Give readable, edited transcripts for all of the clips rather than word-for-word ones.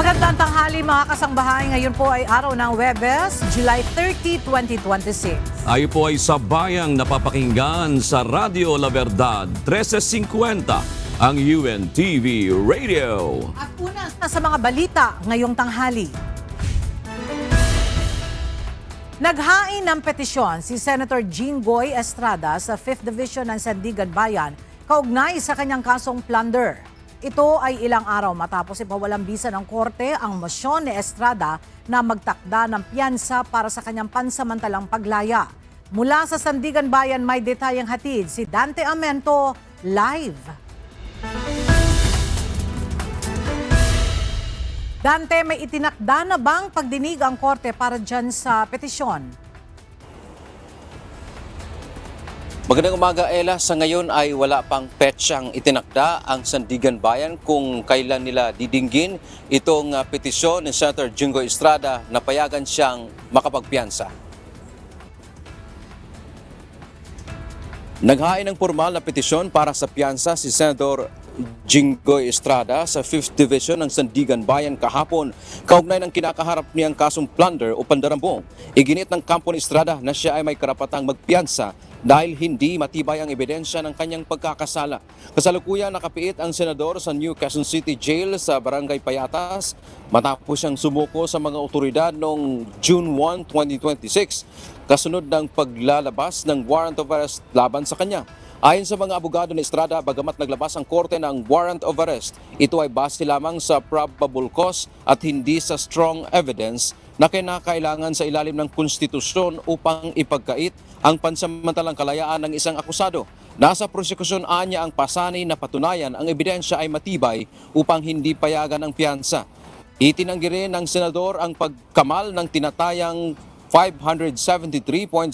Magandang tanghali mga kasangbahay. Ngayon po ay araw ng Huwebes, July 30, 2026. Ayo po ay sabayang napapakinggan sa Radio La Verdad 1350 ang UNTV Radio. At una na sa mga balita ngayong tanghali. Naghain ng petisyon si Senator Jinggoy Estrada sa 5th Division ng Sandigan Bayan kaugnay sa kanyang kasong plunder. Ito ay ilang araw matapos ipawalang bisa ng korte ang mosyon ni Estrada na magtakda ng piyansa para sa kanyang pansamantalang paglaya. Mula sa Sandigan Bayan may detayang hatid si Dante Amento live. Dante, may itinakda na bang pagdinig ang korte para dyan sa petisyon? Magandang umaga, Ella. Sa ngayon ay wala pang petsang itinakda ang Sandigan Bayan kung kailan nila didinggin itong petisyon ni Senator Jinggoy Estrada na payagan siyang makapagpiyansa. Naghain ng formal na petisyon para sa piyansa si Senator Jinggoy Estrada sa 5th Division ng Sandigan Bayan kahapon kaugnay ng kinakaharap niyang kasong plunder o pandarambong. Iginit ng kampo ni Estrada na siya ay may karapatang magpiyansa dahil hindi matibay ang ebidensya ng kanyang pagkakasala. Kasalukuyan nakapiit ang senador sa New Quezon City Jail sa Barangay Payatas matapos siyang sumuko sa mga otoridad noong June 1, 2026 kasunod ng paglalabas ng warrant of arrest laban sa kanya. Ayon sa mga abogado ni Estrada, bagamat naglabas ang korte ng warrant of arrest, ito ay base lamang sa probable cause at hindi sa strong evidence na kinakailangan sa ilalim ng konstitusyon upang ipagkait ang pansamantalang kalayaan ng isang akusado. Nasa prosekusyon anya ang pasanay na patunayan ang ebidensya ay matibay upang hindi payagan ang piyansa. Itinanggi rin ng senador ang pagkamal ng tinatayang 573.7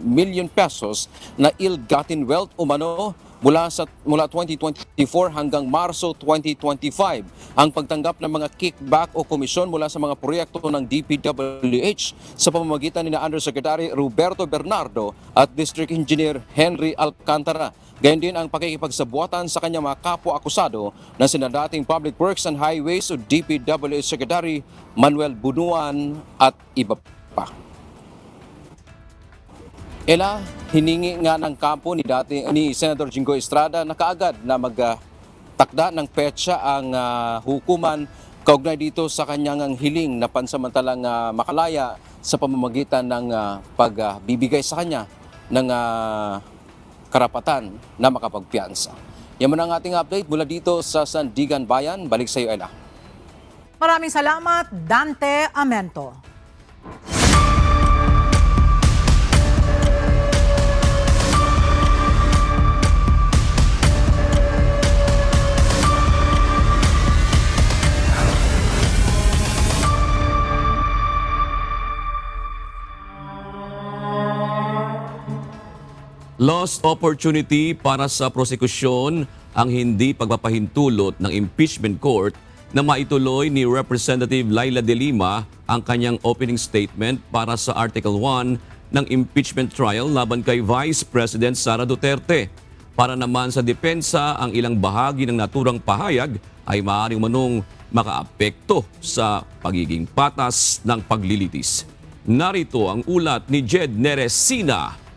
million pesos na ill-gotten wealth umano mula 2024 hanggang Marso 2025. Ang pagtanggap ng mga kickback o komisyon mula sa mga proyekto ng DPWH sa pamamagitan ni Undersecretary Roberto Bernardo at District Engineer Henry Alcantara. Gayon din ang pakikipagsabuatan sa kanyang mga kapwa-akusado na sina dating Public Works and Highways o DPWH Secretary Manuel Bunuan at iba pa. Ela, hiningi nga ng kampo ni Senator Jinggoy Estrada na kaagad na magtakda ng petsa ang hukuman kaugnay dito sa kanyang hiling na pansamantalang makalaya sa pamamagitan ng pagbibigay sa kanya ng karapatan na makapagpiyansa. Yan muna ang ating update mula dito sa Sandigan Bayan. Balik sa iyo, Ela. Maraming salamat, Dante Amento. Lost opportunity para sa prosekusyon ang hindi pagpapahintulot ng impeachment court na maituloy ni Representative Laila De Lima ang kanyang opening statement para sa Article 1 ng impeachment trial laban kay Vice President Sara Duterte. Para naman sa depensa, ang ilang bahagi ng naturang pahayag ay maaaring manong makaapekto sa pagiging patas ng paglilitis. Narito ang ulat ni Jed Neresina.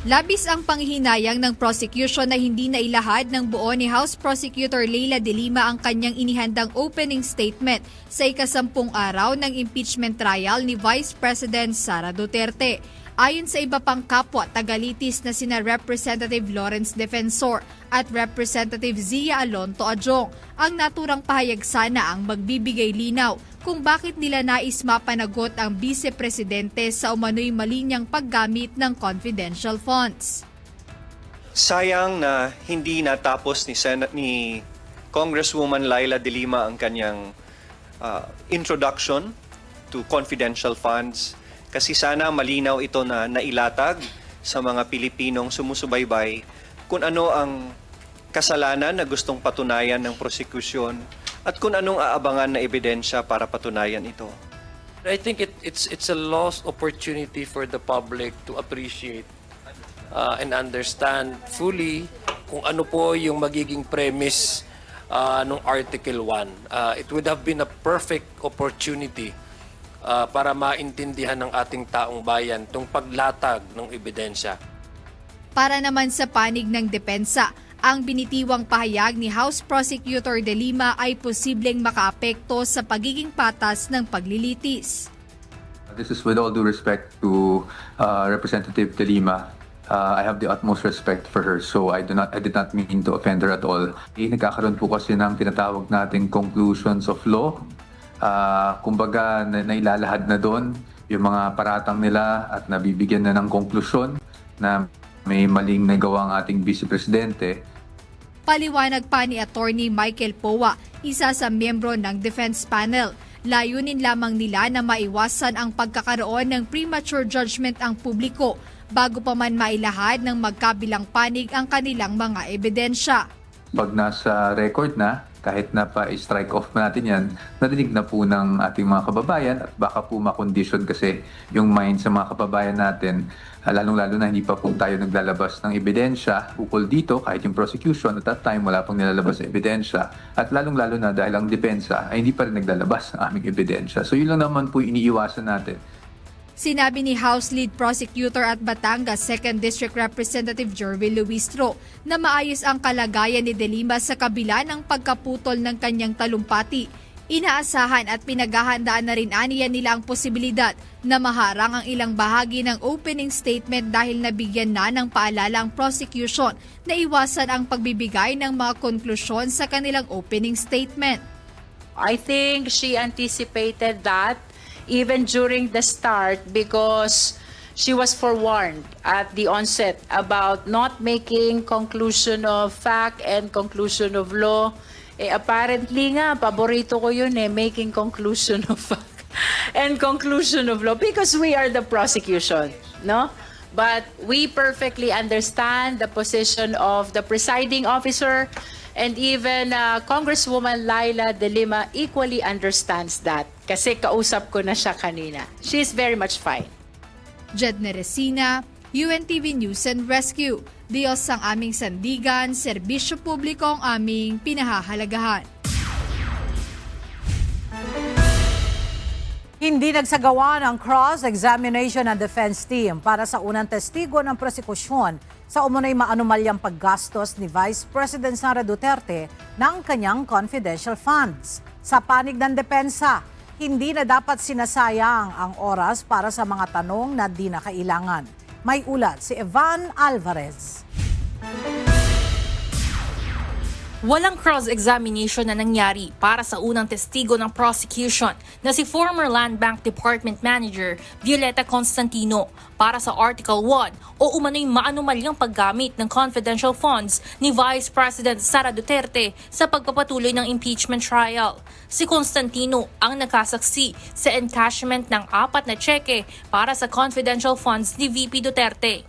Labis ang panghihinayang ng prosecution na hindi nailahad ng buo ni House Prosecutor Laila De Lima ang kanyang inihandang opening statement sa ika-10 araw ng impeachment trial ni Vice President Sara Duterte. Ayon sa iba pang kapwa tagalitis na sina Representative Lawrence Defensor at Representative Zia Alonto Adjong, ang naturang pahayag sana ang magbibigay linaw kung bakit nila nais mapanagot ang Vice-Presidente sa umano'y malinyang paggamit ng confidential funds. Sayang na hindi natapos ni Congresswoman Laila De Lima ang kanyang introduction to confidential funds kasi sana malinaw ito na nailatag sa mga Pilipinong sumusubaybay kung ano ang kasalanan na gustong patunayan ng prosekusyon at kung anong aabangan na ebidensya para patunayan ito. I think it's a lost opportunity for the public to appreciate and understand fully kung ano po yung magiging premise nung Article 1. It would have been a perfect opportunity para maintindihan ng ating taong bayan itong paglatag ng ebidensya. Para naman sa panig ng depensa, ang binitiwang pahayag ni House Prosecutor De Lima ay posibleng makaapekto sa pagiging patas ng paglilitis. This is with all due respect to Representative De Lima. I have the utmost respect for her, so I did not mean to offend her at all. Nagkakaroon po kasi ng tinatawag nating conclusions of law. Kumbaga, nailalahad na doon yung mga paratang nila at nabibigyan na ng konklusyon na may maling nagawa ang ating Vice Presidente. Paliwanag pa ni Attorney Michael Powa, isa sa miyembro ng defense panel. Layunin lamang nila na maiwasan ang pagkakaroon ng premature judgment ang publiko bago pa man mailahad ng magkabilang panig ang kanilang mga ebidensya. Pag nasa record na, kahit na pa-strike off natin yan, narinig na po ng ating mga kababayan at baka po makondisyon kasi yung mind sa mga kababayan natin, lalong-lalo na hindi pa po tayo naglalabas ng ebidensya ukol dito, kahit yung prosecution at that time wala pong nilalabas na ebidensya at lalong-lalo na dahil ang depensa ay hindi pa rin naglalabas ng aming ebidensya. So yun lang naman po iniiwasan natin. Sinabi ni House Lead Prosecutor at Batangas 2nd District Representative Jervil Luistro na maayos ang kalagayan ni De Lima sa kabila ng pagkaputol ng kanyang talumpati. Inaasahan at pinaghahandaan na rin aniya nila ang posibilidad na maharang ang ilang bahagi ng opening statement dahil nabigyan na ng paalala ang prosecution na iwasan ang pagbibigay ng mga konklusyon sa kanilang opening statement. I think she anticipated that even during the start because she was forewarned at the onset about not making conclusion of fact and conclusion of law. Apparently nga, paborito ko yun making conclusion of fact and conclusion of law because we are the prosecution, no? But we perfectly understand the position of the presiding officer and even Congresswoman Laila De Lima equally understands that kasi kausap ko na siya kanina. She's very much fine. Jedne Resina, UNTV News and Rescue. Diyos ang aming sandigan, serbisyo publiko ang aming pinahahalagahan. Hindi nagsagawa ng cross-examination ng defense team para sa unang testigo ng prosekusyon sa umunoy maanumalyang paggastos ni Vice President Sara Duterte ng kanyang confidential funds. Sa panig ng depensa, hindi na dapat sinasayang ang oras para sa mga tanong na di na kailangan. May ulat si Evan Alvarez. Walang cross-examination na nangyari para sa unang testigo ng prosecution na si former Land Bank Department Manager Violeta Constantino para sa Article 1 o umano'y maanumalyang paggamit ng confidential funds ni Vice President Sara Duterte sa pagpapatuloy ng impeachment trial. Si Constantino ang nakasaksi sa encashment ng 4 na tseke para sa confidential funds ni VP Duterte.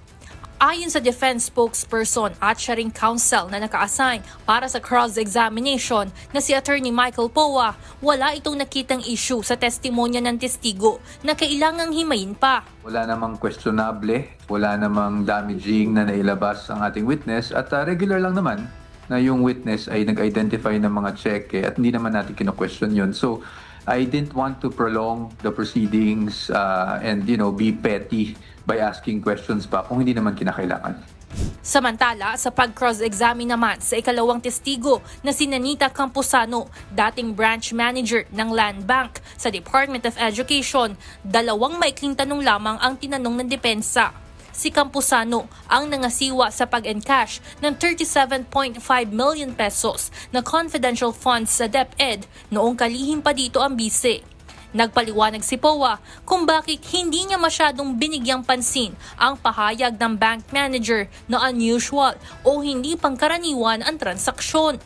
Ayon sa defense spokesperson at siya ring counsel na naka-assign para sa cross-examination na si Attorney Michael Powa, wala itong nakitang issue sa testimonya ng testigo na kailangang himayin pa. Wala namang questionable, wala namang damaging na nailabas ang ating witness at regular lang naman na yung witness ay nag-identify ng mga cheque at hindi naman natin kino-question yun. So I didn't want to prolong the proceedings and be petty by asking questions pa kung hindi naman kinakailangan. Samantala, sa pag-cross-examine naman sa ikalawang testigo na si Nanita Campuzano, dating branch manager ng Land Bank sa Department of Education, 2 maikling tanong lamang ang tinanong ng depensa. Si Campuzano ang nangasiwa sa pag-encash ng 37.5 million pesos na confidential funds sa DepEd noong kalihim pa dito ang bise. Nagpaliwanag si Powa kung bakit hindi niya masyadong binigyang pansin ang pahayag ng bank manager na unusual o hindi pangkaraniwan ang transaksyon.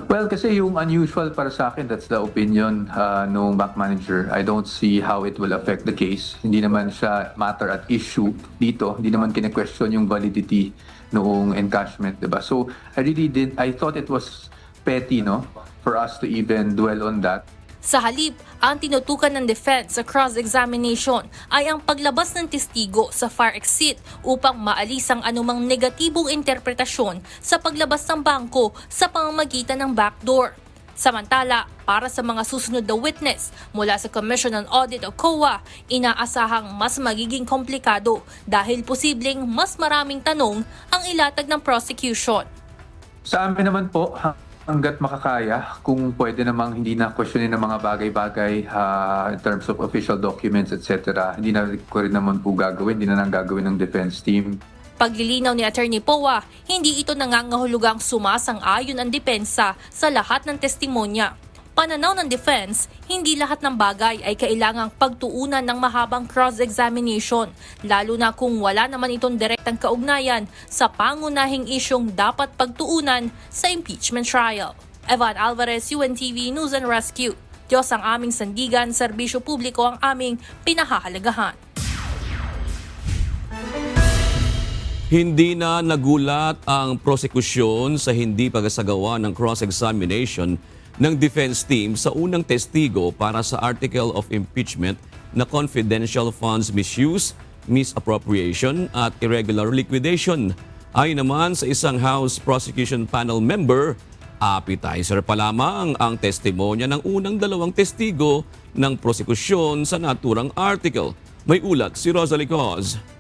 Well, kasi yung unusual para sa akin, that's the opinion ng bank manager. I don't see how it will affect the case. Hindi naman siya matter at issue dito. Hindi naman kine-question yung validity noong encashment, diba? So, I thought it was petty, no? For us to even dwell on that. Sa halip, ang tinutukan ng defense sa cross-examination ay ang paglabas ng testigo sa fire exit upang maalis ang anumang negatibong interpretasyon sa paglabas ng bangko sa pamamagitan ng backdoor. Samantala, para sa mga susunod na witness mula sa Commission on Audit o COA, inaasahang mas magiging komplikado dahil posibleng mas maraming tanong ang ilatag ng prosecution. Sa amin naman po, hanggat makakaya, kung pwede namang hindi na questionin ng mga bagay-bagay in terms of official documents, etc. Hindi na ko rin naman po gagawin, hindi na nang gagawin ng defense team. Paglilinaw ni Attorney Poa, hindi ito nangangahulugang sumasang-ayon ang depensa sa lahat ng testimonya. Pananaw ng defense, hindi lahat ng bagay ay kailangang pagtuunan ng mahabang cross-examination, lalo na kung wala naman itong direktang kaugnayan sa pangunahing isyong dapat pagtuunan sa impeachment trial. Evan Alvarez, UNTV News and Rescue. Diyos ang aming sandigan, serbisyo publiko ang aming pinahahalagahan. Hindi na nagulat ang prosekusyon sa hindi pagsasagawa ng cross-examination ng defense team sa unang testigo para sa article of impeachment na confidential funds misuse, misappropriation at irregular liquidation. Ayon naman sa isang House Prosecution Panel member, appetizer pa lamang ang testimonya ng unang dalawang testigo ng prosekusyon sa naturang article. May ulat si Rosalie Coz.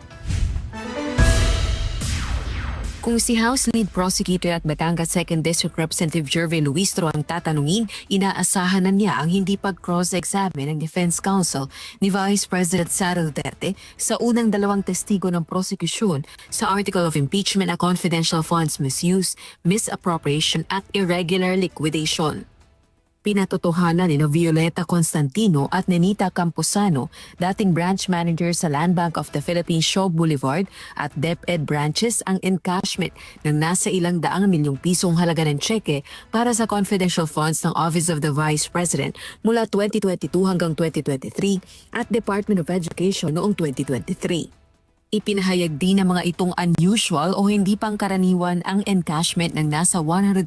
Kung si House Lead Prosecutor at Batangas 2nd District Representative Jervin Luistro ang tatanungin, inaasahan na niya ang hindi pag-cross-examine ng Defense Counsel ni Vice President Sara Duterte sa unang dalawang testigo ng prosekusyon sa Article of Impeachment na confidential funds misuse, misappropriation at irregular liquidation. Pinatotohanan ni Violeta Constantino at Nenita Camposano, dating branch manager sa Land Bank of the Philippines Shaw Boulevard at DepEd branches ang encashment ng nasa ilang daang milyong pisong halaga ng tseke para sa confidential funds ng Office of the Vice President mula 2022 hanggang 2023 at Department of Education noong 2023. Ipinahayag din ng mga itong unusual o hindi pangkaraniwan ang encashment ng nasa 112.5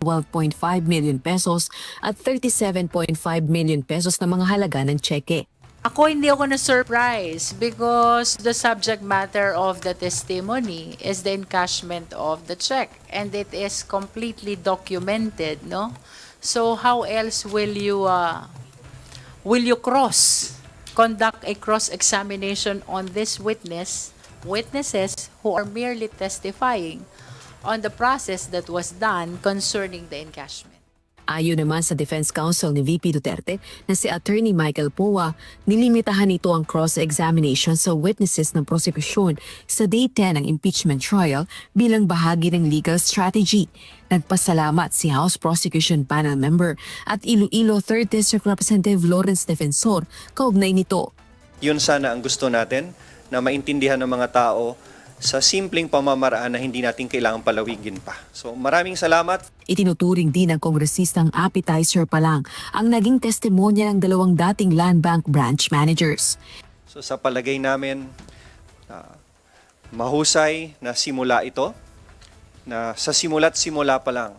million pesos at 37.5 million pesos na mga halaga ng tseke. Ako hindi ako na-surprise because the subject matter of the testimony is the encashment of the check and it is completely documented, no? So how else will you conduct a cross-examination on this witnesses who are merely testifying on the process that was done concerning the encashment? Ayon naman sa Defense Counsel ni VP Duterte na si Attorney Michael Poa, nilimitahan nito ang cross-examination sa witnesses ng prosekusyon sa Day 10 ng impeachment trial bilang bahagi ng legal strategy. Nagpasalamat si House Prosecution Panel member at Iloilo 3rd District Representative Lawrence Defensor kaugnay nito. Yun sana ang gusto natin, na maintindihan ng mga tao sa simpleng pamamaraan na hindi natin kailangang palawigin pa. So maraming salamat. Itinuturing din ng kongresistang appetizer pa lang ang naging testimonya ng dalawang dating Land Bank branch managers. So sa palagay namin, mahusay na simula ito, na sa simula't simula pa lang,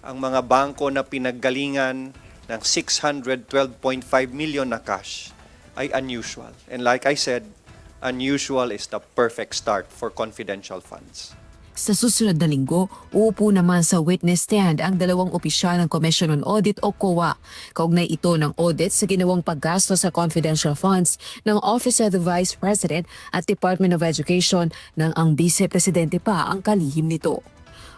ang mga bangko na pinaggalingan ng 612.5 million na cash ay unusual. And like I said, unusual is the perfect start for confidential funds. Sa susunod na linggo, uupo naman sa witness stand ang dalawang opisyal ng Commission on Audit o COA. Kaugnay ito ng audit sa ginawang paggasto sa confidential funds ng Office of the Vice President at Department of Education nang ang Vice Presidente pa ang kalihim nito.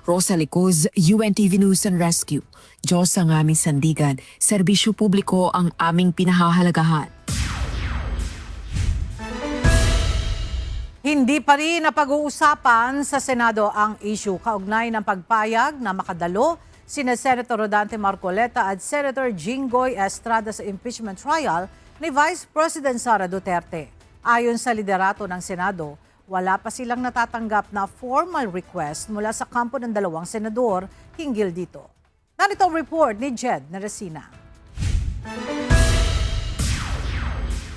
Rosalie Coz, UNTV News and Rescue. Diyos ang aming sandigan, serbisyo publiko ang aming pinahahalagahan. Hindi pa rin napag-uusapan sa Senado ang issue kaugnay ng pagpayag na makadalo sina Senator Rodante Marcoleta at Senator Jinggoy Estrada sa impeachment trial ni Vice President Sara Duterte. Ayon sa liderato ng Senado, wala pa silang natatanggap na formal request mula sa kampo ng dalawang senador hinggil dito. Narito ang report ni Jed Naresina.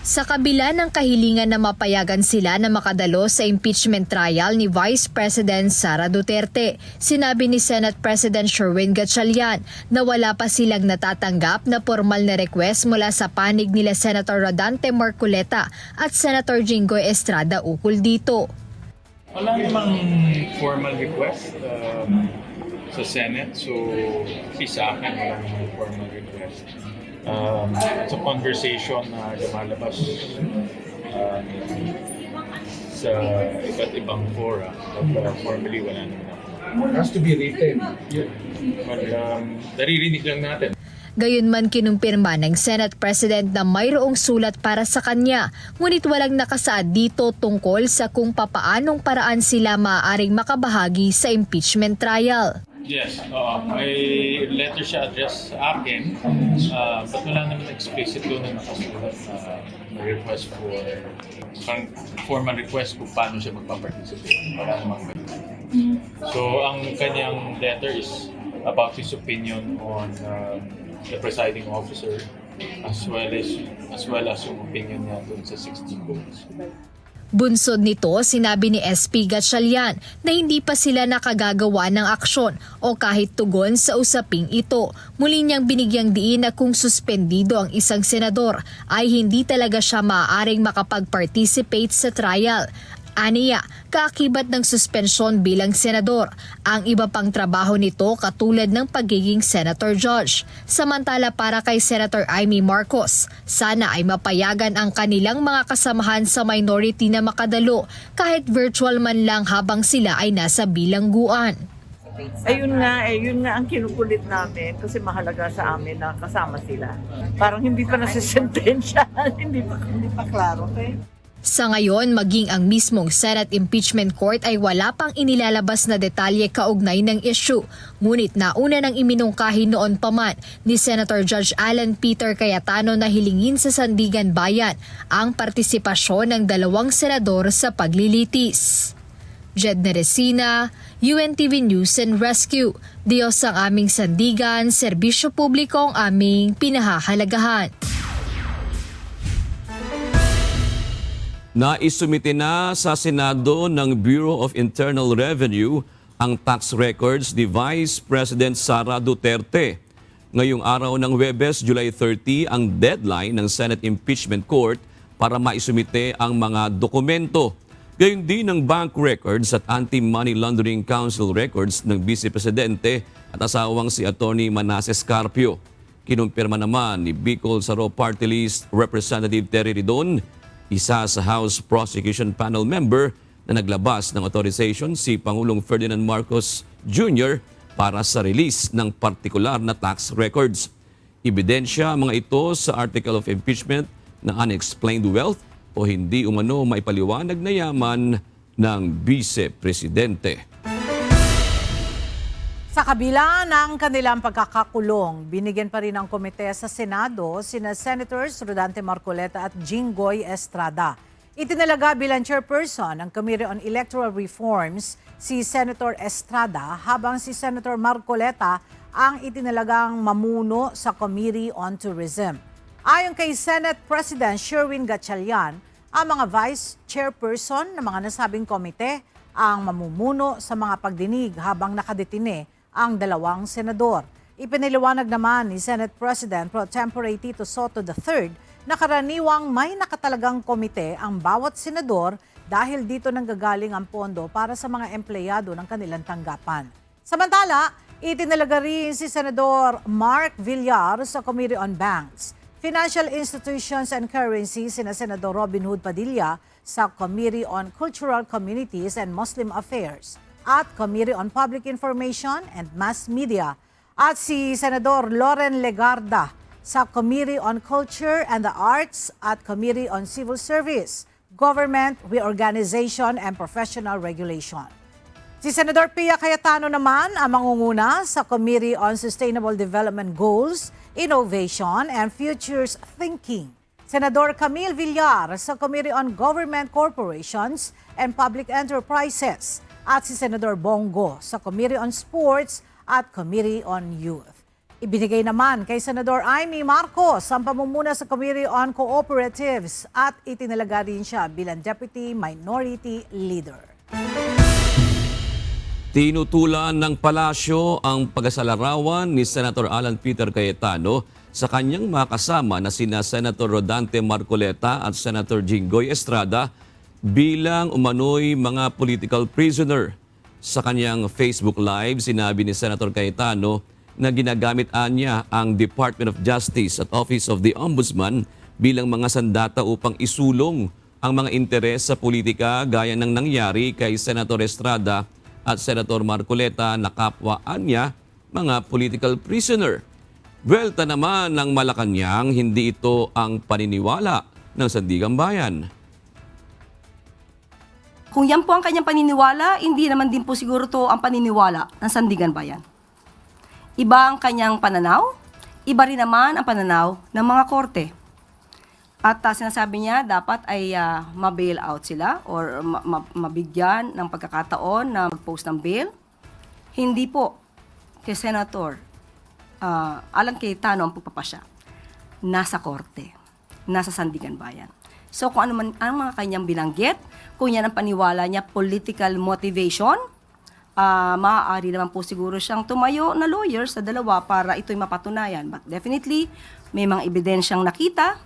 Sa kabila ng kahilingan na mapayagan sila na makadalo sa impeachment trial ni Vice President Sara Duterte, sinabi ni Senate President Sherwin Gatchalian na wala pa silang natatanggap na formal na request mula sa panig nila Senator Rodante Marcoleta at Senator Jinggoy Estrada ukol dito. Wala namang formal request sa Senate, so sa akin wala namang formal request. It's a conversation na lumalabas sa iba't ibang fora, but formally wala naman ako. It has to be written. But naririnig lang natin. Gayunman kinumpirma ng Senate President na mayroong sulat para sa kanya, ngunit walang nakasaad dito tungkol sa kung papaanong paraan sila maaaring makabahagi sa impeachment trial. Yes, may letter siya address sa akin, but wala naman explicit doon na nakasulat na request for formal request kung paano siya magpaparticipate. Wala namang ganun. So ang kanyang letter is about his opinion on the presiding officer as well as yung opinion niya doon sa 16 votes. Bunsod nito, sinabi ni SP Gatchalian na hindi pa sila nakagagawa ng aksyon o kahit tugon sa usaping ito. Muli niyang binigyang diin na kung suspendido ang isang senador ay hindi talaga siya maaaring makapag-participate sa trial. Aniya, kaakibat ng suspensyon bilang senador. Ang iba pang trabaho nito katulad ng pagiging senator judge. Samantala para kay Senator Amy Marcos, sana ay mapayagan ang kanilang mga kasamahan sa minority na makadalo kahit virtual man lang habang sila ay nasa bilangguan. Ayun nga ang kinukulit namin kasi mahalaga sa amin na kasama sila. Parang hindi pa nasisentensya, hindi pa klaro. Okay? Sa ngayon, maging ang mismong Senate Impeachment Court ay wala pang inilalabas na detalye kaugnay ng issue. Ngunit nauna nang iminungkahi noon pa man ni Senator Judge Alan Peter Cayetano na hilingin sa Sandigan Bayan ang partisipasyon ng 2 senador sa paglilitis. Jed Neresina, UNTV News and Rescue. Diyos ang aming sandigan, serbisyo publiko ang aming pinahahalagahan. Naisumite na sa Senado ng Bureau of Internal Revenue ang tax records ni Vice President Sara Duterte. Ngayong araw ng Huwebes, July 30, ang deadline ng Senate Impeachment Court para maisumite ang mga dokumento. Gayon din ang bank records at Anti-Money Laundering Council records ng Vice Presidente at asawang si Atty. Manasseh Carpio. Kinumpirma naman ni Bicol Saro Party List Representative Terry Ridon, isa sa House Prosecution Panel member na naglabas ng authorization si Pangulong Ferdinand Marcos Jr. para sa release ng partikular na tax records. Ebidensya mga ito sa Article of Impeachment ng unexplained wealth o hindi umano maipaliwanag na yaman ng Vice Presidente. Sa kabila ng kanilang pagkakakulong, binigyan pa rin ng komite sa Senado sina Senators Rodante Marcoleta at Jinggoy Estrada. Itinalaga bilang chairperson ng Committee on Electoral Reforms si Senator Estrada habang si Senator Marcoleta ang itinalagang mamuno sa Committee on Tourism. Ayon kay Senate President Sherwin Gatchalian, ang mga vice chairperson ng mga nasabing komite ang mamumuno sa mga pagdinig habang nakadetine ang 2 senador. Ipiniliwanag naman ni Senate President Pro Tempore Tito Soto III na karaniwang may nakatalagang komite ang bawat senador dahil dito nanggagaling ang pondo para sa mga empleyado ng kanilang tanggapan. Samantala, itinalaga rin si Senador Mark Villar sa Committee on Banks, Financial Institutions and Currency sina Senador Robin Hood Padilla sa Committee on Cultural Communities and Muslim Affairs at Committee on Public Information and Mass Media at si Senador Loren Legarda sa Committee on Culture and the Arts at Committee on Civil Service, Government Reorganization and Professional Regulation. Si Senador Pia Cayetano naman ang mangunguna sa Committee on Sustainable Development Goals, Innovation and Futures Thinking. Senador Camille Villar sa Committee on Government Corporations and Public Enterprises at si Senador Bongo sa Committee on Sports at Committee on Youth. Ibinigay naman kay Senador Amy Marcos ang pamumuna sa Committee on Cooperatives at itinalaga rin siya bilang Deputy Minority Leader. Tinutulan ng palasyo ang pag-asalarawan ni Senator Alan Peter Cayetano sa kanyang mga kasama na sina Senator Rodante Marcoleta at Senator Jinggoy Estrada bilang umano'y mga political prisoner. Sa kanyang Facebook Live, sinabi ni Senator Cayetano na ginagamit niya ang Department of Justice at Office of the Ombudsman bilang mga sandata upang isulong ang mga interes sa politika gaya ng nangyari kay Senator Estrada at Senator Marcoleta na kapwaan niya mga political prisoner. Buwelta naman ng Malacanang, hindi ito ang paniniwala ng Sandigang Bayan. Kung yan po ang kanyang paniniwala, hindi naman din po siguro to ang paniniwala ng Sandigan Bayan. Iba ang kanyang pananaw, iba rin naman ang pananaw ng mga korte. At sinasabi niya dapat ay ma-bail out sila or mabigyan ng pagkakataon na mag-post ng bail. Hindi po kay Senator Alan Cayetano ang pagpapasya. Nasa korte, nasa Sandigan Bayan. So kung ano man ang mga kanyang binanggit, kung yan ang paniwala niya political motivation, maaari naman po siguro siyang tumayo na lawyer sa dalawa para ito'y mapatunayan. But definitely, may mga ebidensyang nakita.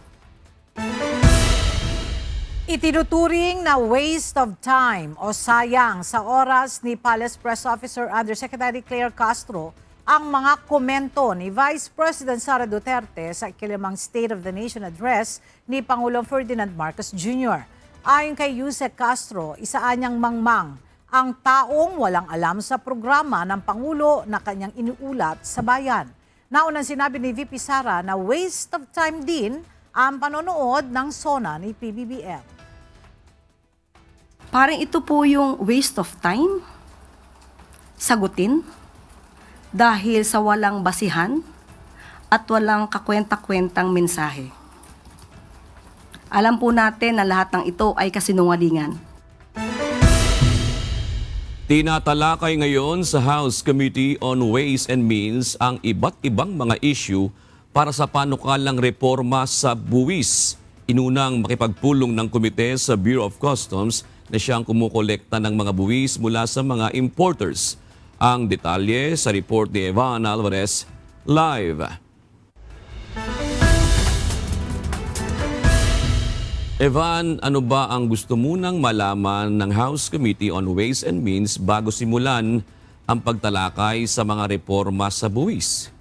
Itinuturing na waste of time o sayang sa oras ni Palace Press Officer Undersecretary Claire Castro ang mga komento ni Vice President Sara Duterte sa ikilimang State of the Nation Address ni Pangulong Ferdinand Marcos Jr. Ayon kay Yusek Castro, isaan niyang mangmang ang taong walang alam sa programa ng Pangulo na kanyang iniulat sa bayan. Naunang sinabi ni VP Sara na waste of time din ang panonood ng SONA ni PBBM. Parang ito po yung waste of time, sagutin, dahil sa walang basihan at walang kakwenta-kwentang mensahe. Alam po natin na lahat ng ito ay kasinungalingan. Tinatalakay ngayon sa House Committee on Ways and Means ang iba't ibang mga issue para sa panukalang reforma sa buwis. Inunang makipagpulong ng komite sa Bureau of Customs na siyang kumukolekta ng mga buwis mula sa mga importers. Ang detalye sa report ni Evan Alvarez live. Evan, ano ba ang gusto munang malaman ng House Committee on Ways and Means bago simulan ang pagtalakay sa mga reforma sa buwis?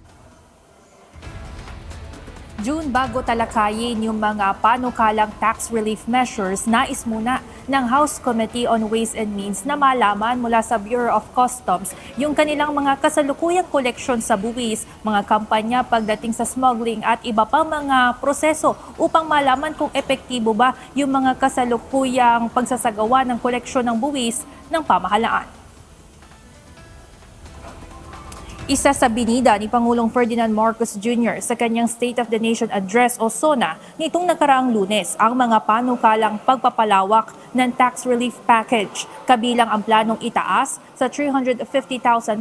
June, bago talakayin yung mga panukalang tax relief measures, nais muna ng House Committee on Ways and Means na malaman mula sa Bureau of Customs yung kanilang mga kasalukuyang koleksyon sa buwis, mga kampanya pagdating sa smuggling at iba pang mga proseso upang malaman kung epektibo ba yung mga kasalukuyang pagsasagawa ng koleksyon ng buwis ng pamahalaan. Isa sa binida ni Pangulong Ferdinand Marcos Jr. sa kanyang State of the Nation Address o SONA nitong nakaraang Lunes ang mga panukalang pagpapalawak ng tax relief package, kabilang ang planong itaas sa 350,000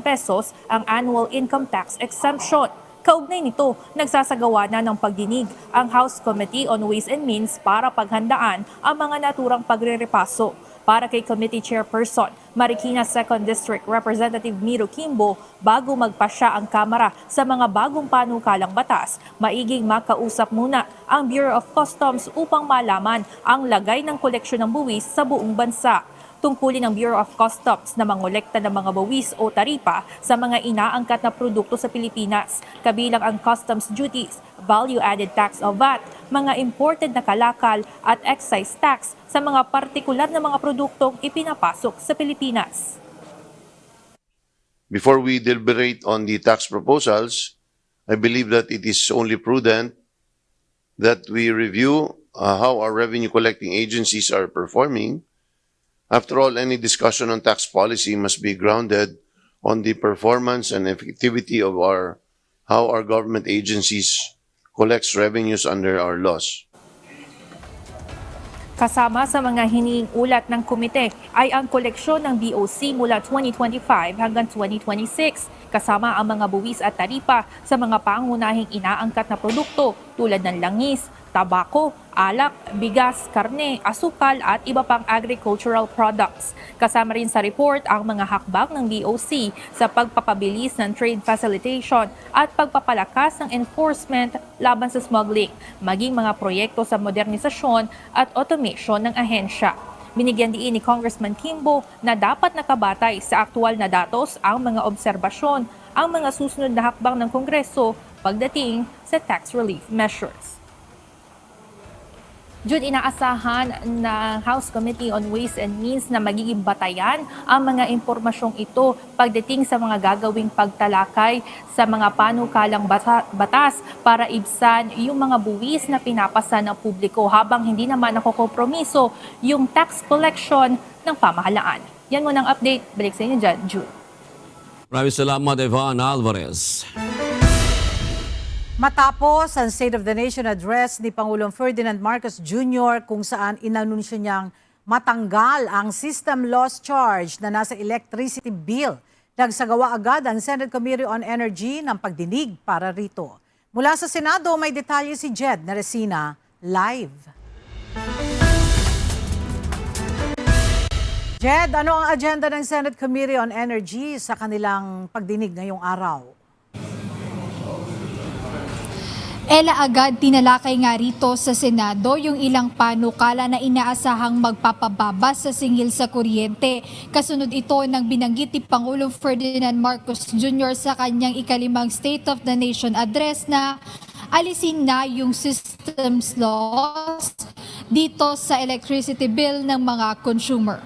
pesos ang annual income tax exemption. Kaugnay nito, nagsasagawa na ng pagdinig ang House Committee on Ways and Means para paghandaan ang mga naturang pagrerepaso. Para kay Committee Chairperson Marikina 2nd District Representative Miro Kimbo, bago magpasya ang Kamara sa mga bagong panukalang batas, maiging makausap muna ang Bureau of Customs upang malaman ang lagay ng koleksyon ng buwis sa buong bansa. Tungkulin ng Bureau of Customs na mangolekta ng mga buwis o taripa sa mga inaangkat na produkto sa Pilipinas, kabilang ang customs duties, value-added tax o VAT, mga imported na kalakal at excise tax sa mga partikular na mga produktong ipinapasok sa Pilipinas. Before we deliberate on the tax proposals, I believe that it is only prudent that we review how our revenue collecting agencies are performing. After all, any discussion on tax policy must be grounded on the performance and effectivity of how our government agencies collects revenues under our laws. Kasama sa mga hiniing ulat ng komite ay ang koleksyon ng BOC mula 2025 hanggang 2026, kasama ang mga buwis at taripa sa mga pangunahing inaangkat na produkto tulad ng langis, tabako, alak, bigas, karne, asukal at iba pang agricultural products. Kasama rin sa report ang mga hakbang ng DOC sa pagpapabilis ng trade facilitation at pagpapalakas ng enforcement laban sa smuggling, maging mga proyekto sa modernisasyon at automation ng ahensya. Binigyan diin ni Congressman Kimbo na dapat nakabatay sa aktual na datos ang mga obserbasyon, ang mga susunod na hakbang ng Kongreso pagdating sa tax relief measures. Jud, inaasahan ng House Committee on Ways and Means na magiging batayan ang mga impormasyong ito pagdating sa mga gagawing pagtalakay sa mga panukalang batas para ibsan yung mga buwis na pinapasa ng publiko habang hindi naman nakokompromiso yung tax collection ng pamahalaan. Yan muna ang update. Balik sa inyo dyan, Jud. Maraming salamat, Evan Alvarez. Matapos ang State of the Nation address ni Pangulong Ferdinand Marcos Jr. kung saan inanunsyo niyang matanggal ang system loss charge na nasa electricity bill, nagsagawa agad ang Senate Committee on Energy ng pagdinig para rito. Mula sa Senado, may detalye si Jed Naresina live. Jed, ano ang agenda ng Senate Committee on Energy sa kanilang pagdinig ngayong araw? Ela agad tinalakay nga rito sa Senado yung ilang panukala na inaasahang magpapababa sa singil sa kuryente. Kasunod ito ng binanggit ni Pangulong Ferdinand Marcos Jr. sa kanyang ikalimang State of the Nation address na alisin na yung systems loss dito sa electricity bill ng mga consumer.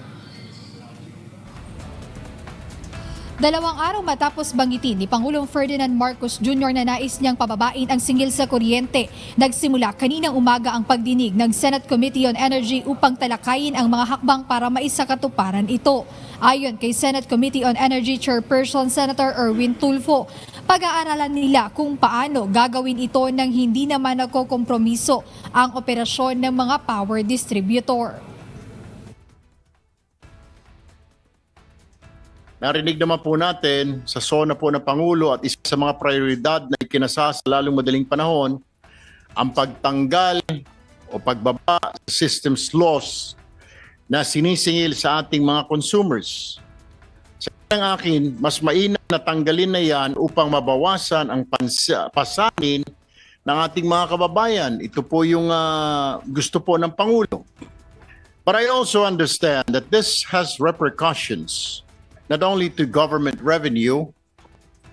2 araw matapos banggitin ni Pangulong Ferdinand Marcos Jr. na nais niyang pababain ang singil sa kuryente, nagsimula kaninang umaga ang pagdinig ng Senate Committee on Energy upang talakayin ang mga hakbang para maisakatuparan ito. Ayon kay Senate Committee on Energy Chairperson Senator Erwin Tulfo, pag-aaralan nila kung paano gagawin ito nang hindi naman nagkokompromiso ang operasyon ng mga power distributor. Narinig naman po natin sa SONA po ng Pangulo at isa sa mga prioridad na ikinasa sa lalong madaling panahon ang pagtanggal o pagbaba sa systems loss na sinisingil sa ating mga consumers. Sa akin, mas mainam na tanggalin na yan upang mabawasan ang pasanin ng ating mga kababayan. Ito po yung gusto po ng Pangulo. But I also understand that this has repercussions not only to government revenue,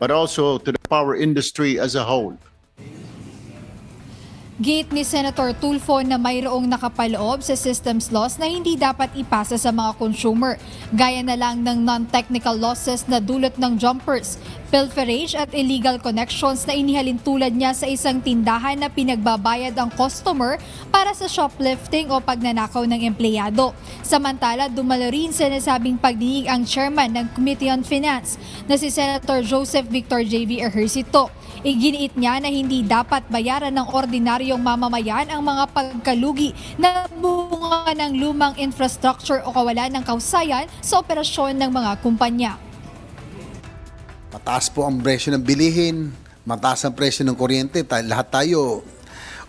but also to the power industry as a whole. Gate ni Senator Tulfo na mayroong nakapaloob sa systems loss na hindi dapat ipasa sa mga consumer, gaya na lang ng non-technical losses na dulot ng jumpers, pilferage at illegal connections na inihalin tulad niya sa isang tindahan na pinagbabayad ang customer para sa shoplifting o pagnanakaw ng empleyado. Samantala, dumalo rin sa nasabing pagdinig ang chairman ng Committee on Finance na si Senator Joseph Victor J.V. Ejercito. Iginiit niya na hindi dapat bayaran ng ordinaryong mamamayan ang mga pagkalugi na bunga ng lumang infrastructure o kawalan ng kahusayan sa operasyon ng mga kumpanya. Mataas po ang presyo ng bilihin, mataas ang presyo ng kuryente. Lahat tayo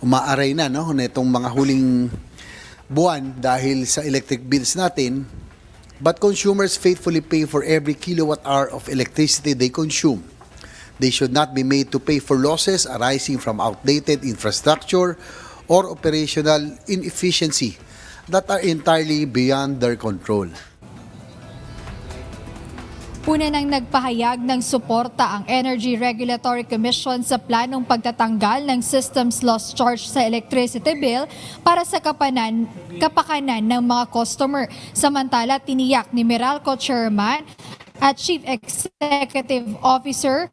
umaaray na nitong mga huling buwan dahil sa electric bills natin. But consumers faithfully pay for every kilowatt hour of electricity they consume. They should not be made to pay for losses arising from outdated infrastructure or operational inefficiency that are entirely beyond their control. Una nang nagpahayag ng suporta ang Energy Regulatory Commission sa planong pagtatanggal ng systems loss charge sa electricity bill para sa kapakanan ng mga customer. Samantala, tiniyak ni Meralco Chairman at Chief Executive Officer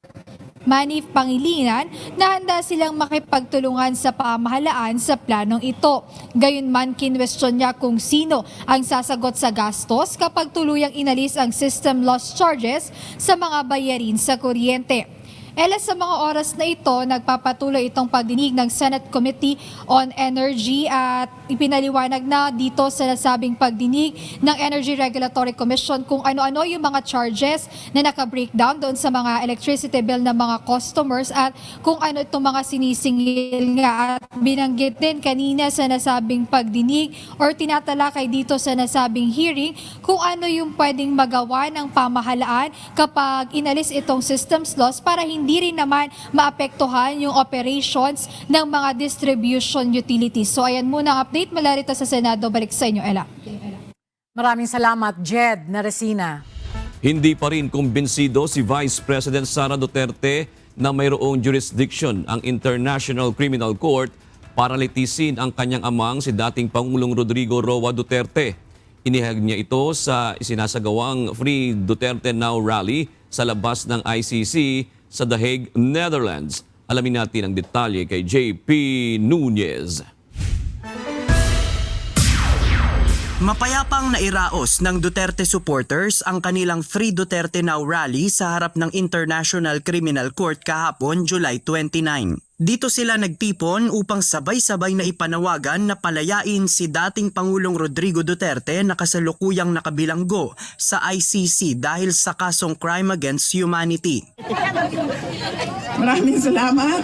Manny Pangilinan na handa silang makipagtulungan sa pamahalaan sa planong ito. Gayunman, kinwestiyon niya kung sino ang sasagot sa gastos kapag tuluyang inalis ang system loss charges sa mga bayarin sa kuryente. Ela, sa mga oras na ito, nagpapatuloy itong pagdinig ng Senate Committee on Energy at ipinaliwanag na dito sa nasabing pagdinig ng Energy Regulatory Commission kung ano-ano yung mga charges na naka-breakdown doon sa mga electricity bill ng mga customers at kung ano itong mga sinisingil nga. At binanggit din kanina sa nasabing pagdinig or tinatalakay dito sa nasabing hearing kung ano yung pwedeng magawa ng pamahalaan kapag inalis itong systems loss para hindi rin naman maapektuhan yung operations ng mga distribution utilities. So ayan muna ang update mula rito sa Senado. Balik sa inyo, Ella. Maraming salamat, Jed Naresina. Hindi pa rin kumbinsido si Vice President Sara Duterte na mayroong jurisdiction ang International Criminal Court para litisin ang kanyang amang si dating Pangulong Rodrigo Roa Duterte. Inihayag niya ito sa isinasagawang Free Duterte Now rally sa labas ng ICC sa The Hague, Netherlands. Alamin natin ang detalye kay JP Nunez. Mapayapang nairaos ng Duterte supporters ang kanilang Free Duterte Now rally sa harap ng International Criminal Court kahapon, July 29. Dito sila nagtipon upang sabay-sabay na ipanawagan na palayain si dating Pangulong Rodrigo Duterte na kasalukuyang nakabilanggo sa ICC dahil sa kasong Crime Against Humanity. Maraming salamat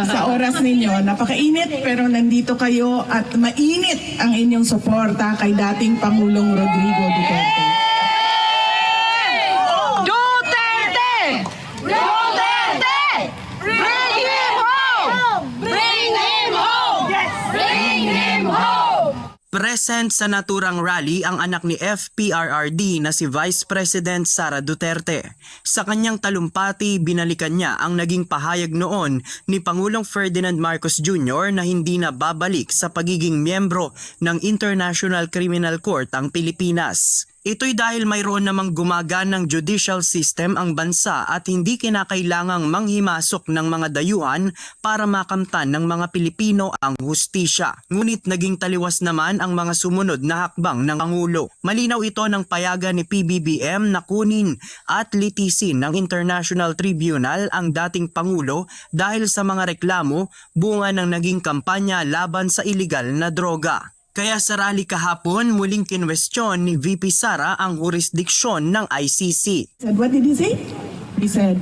sa oras ninyo. Napakainit pero nandito kayo at mainit ang inyong suporta kay dating Pangulong Rodrigo Duterte. Duterte! Duterte! Bring him home! Bring him home! Yes! Bring him home! Present sa naturang rally ang anak ni FPRRD na si Vice President Sara Duterte. Sa kanyang talumpati, binalikan niya ang naging pahayag noon ni Pangulong Ferdinand Marcos Jr. na hindi na babalik sa pagiging miyembro ng International Criminal Court ang Pilipinas. Ito'y dahil mayroon namang gumaganang judicial system ang bansa at hindi kinakailangang manghimasok ng mga dayuhan para makamtan ng mga Pilipino ang hustisya. Ngunit naging taliwas naman ang mga sumunod na hakbang ng Pangulo. Malinaw ito ng payagan ni PBBM na kunin at litisin ng International Tribunal ang dating Pangulo dahil sa mga reklamo bunga ng naging kampanya laban sa iligal na droga. Kaya sa rally kahapon, muling kinwestiyon ni VP Sara ang jurisdiksyon ng ICC. What did he say? He said,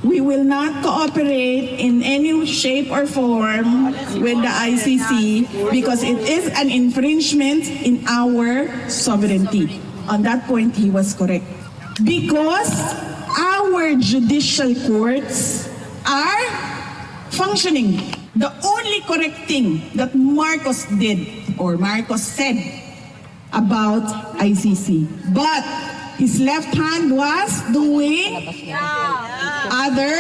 we will not cooperate in any shape or form with the ICC because it is an infringement in our sovereignty. On that point, he was correct. Because our judicial courts are functioning. The only correct thing that Marcos did or Marcos said about ICC, but his left hand was doing other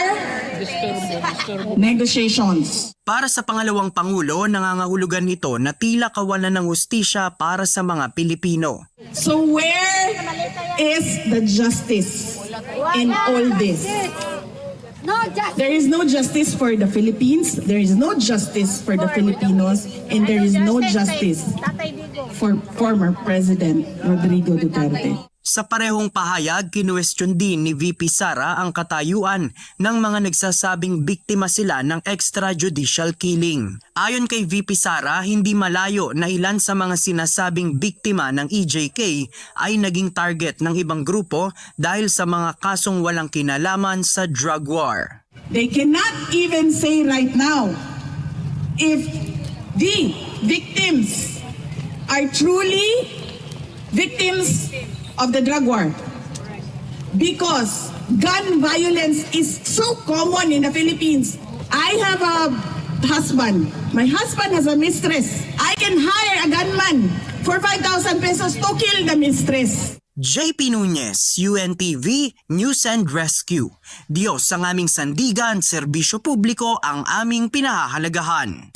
negotiations. Para sa pangalawang Pangulo, nangangahulugan nito na tila kawalan ng hustisya para sa mga Pilipino. So where is the justice in all this? There is no justice for the Philippines, there is no justice for the Filipinos, and there is no justice for former President Rodrigo Duterte. Sa parehong pahayag, kinuwestiyon din ni VP Sara ang katayuan ng mga nagsasabing biktima sila ng extrajudicial killing. Ayon kay VP Sara, hindi malayo na ilan sa mga sinasabing biktima ng EJK ay naging target ng ibang grupo dahil sa mga kasong walang kinalaman sa drug war. They cannot even say right now if the victims are truly victims of the drug war, because gun violence is so common in the Philippines. I have a husband. My husband has a mistress. I can hire a gunman for 5,000 pesos to kill the mistress. JP Nunez, UNTV, News and Rescue. Diyos ang aming sandigan, serbisyo publiko ang aming pinahahalagahan.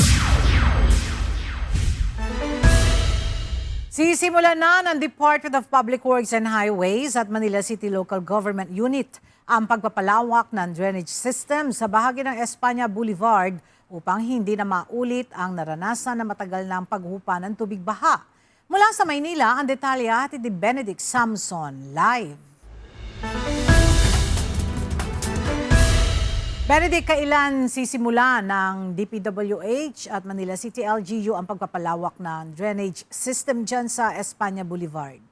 Sisimulan na ng Department of Public Works and Highways at Manila City Local Government Unit ang pagpapalawak ng drainage system sa bahagi ng Espanya Boulevard upang hindi na maulit ang naranasan na matagal ng paghupa ng tubig baha. Mula sa Maynila, ang detalye hatid ni Benedict Samson live. Benedict, kailan sisimula ng DPWH at Manila City LGU ang pagpapalawak ng drainage system dyan sa Espanya Boulevard?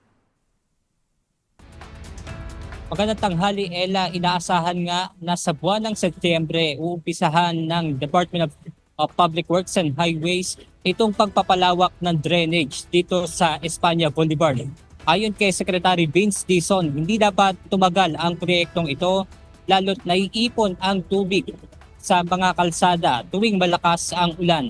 Magandang tanghali, Ella. Inaasahan nga na sa buwan ng Setyembre, uumpisahan ng Department of Public Works and Highways itong pagpapalawak ng drainage dito sa Espanya Boulevard. Ayon kay Secretary Vince Dizon, hindi dapat tumagal ang proyektong ito lalo't naiipon ang tubig sa mga kalsada tuwing malakas ang ulan.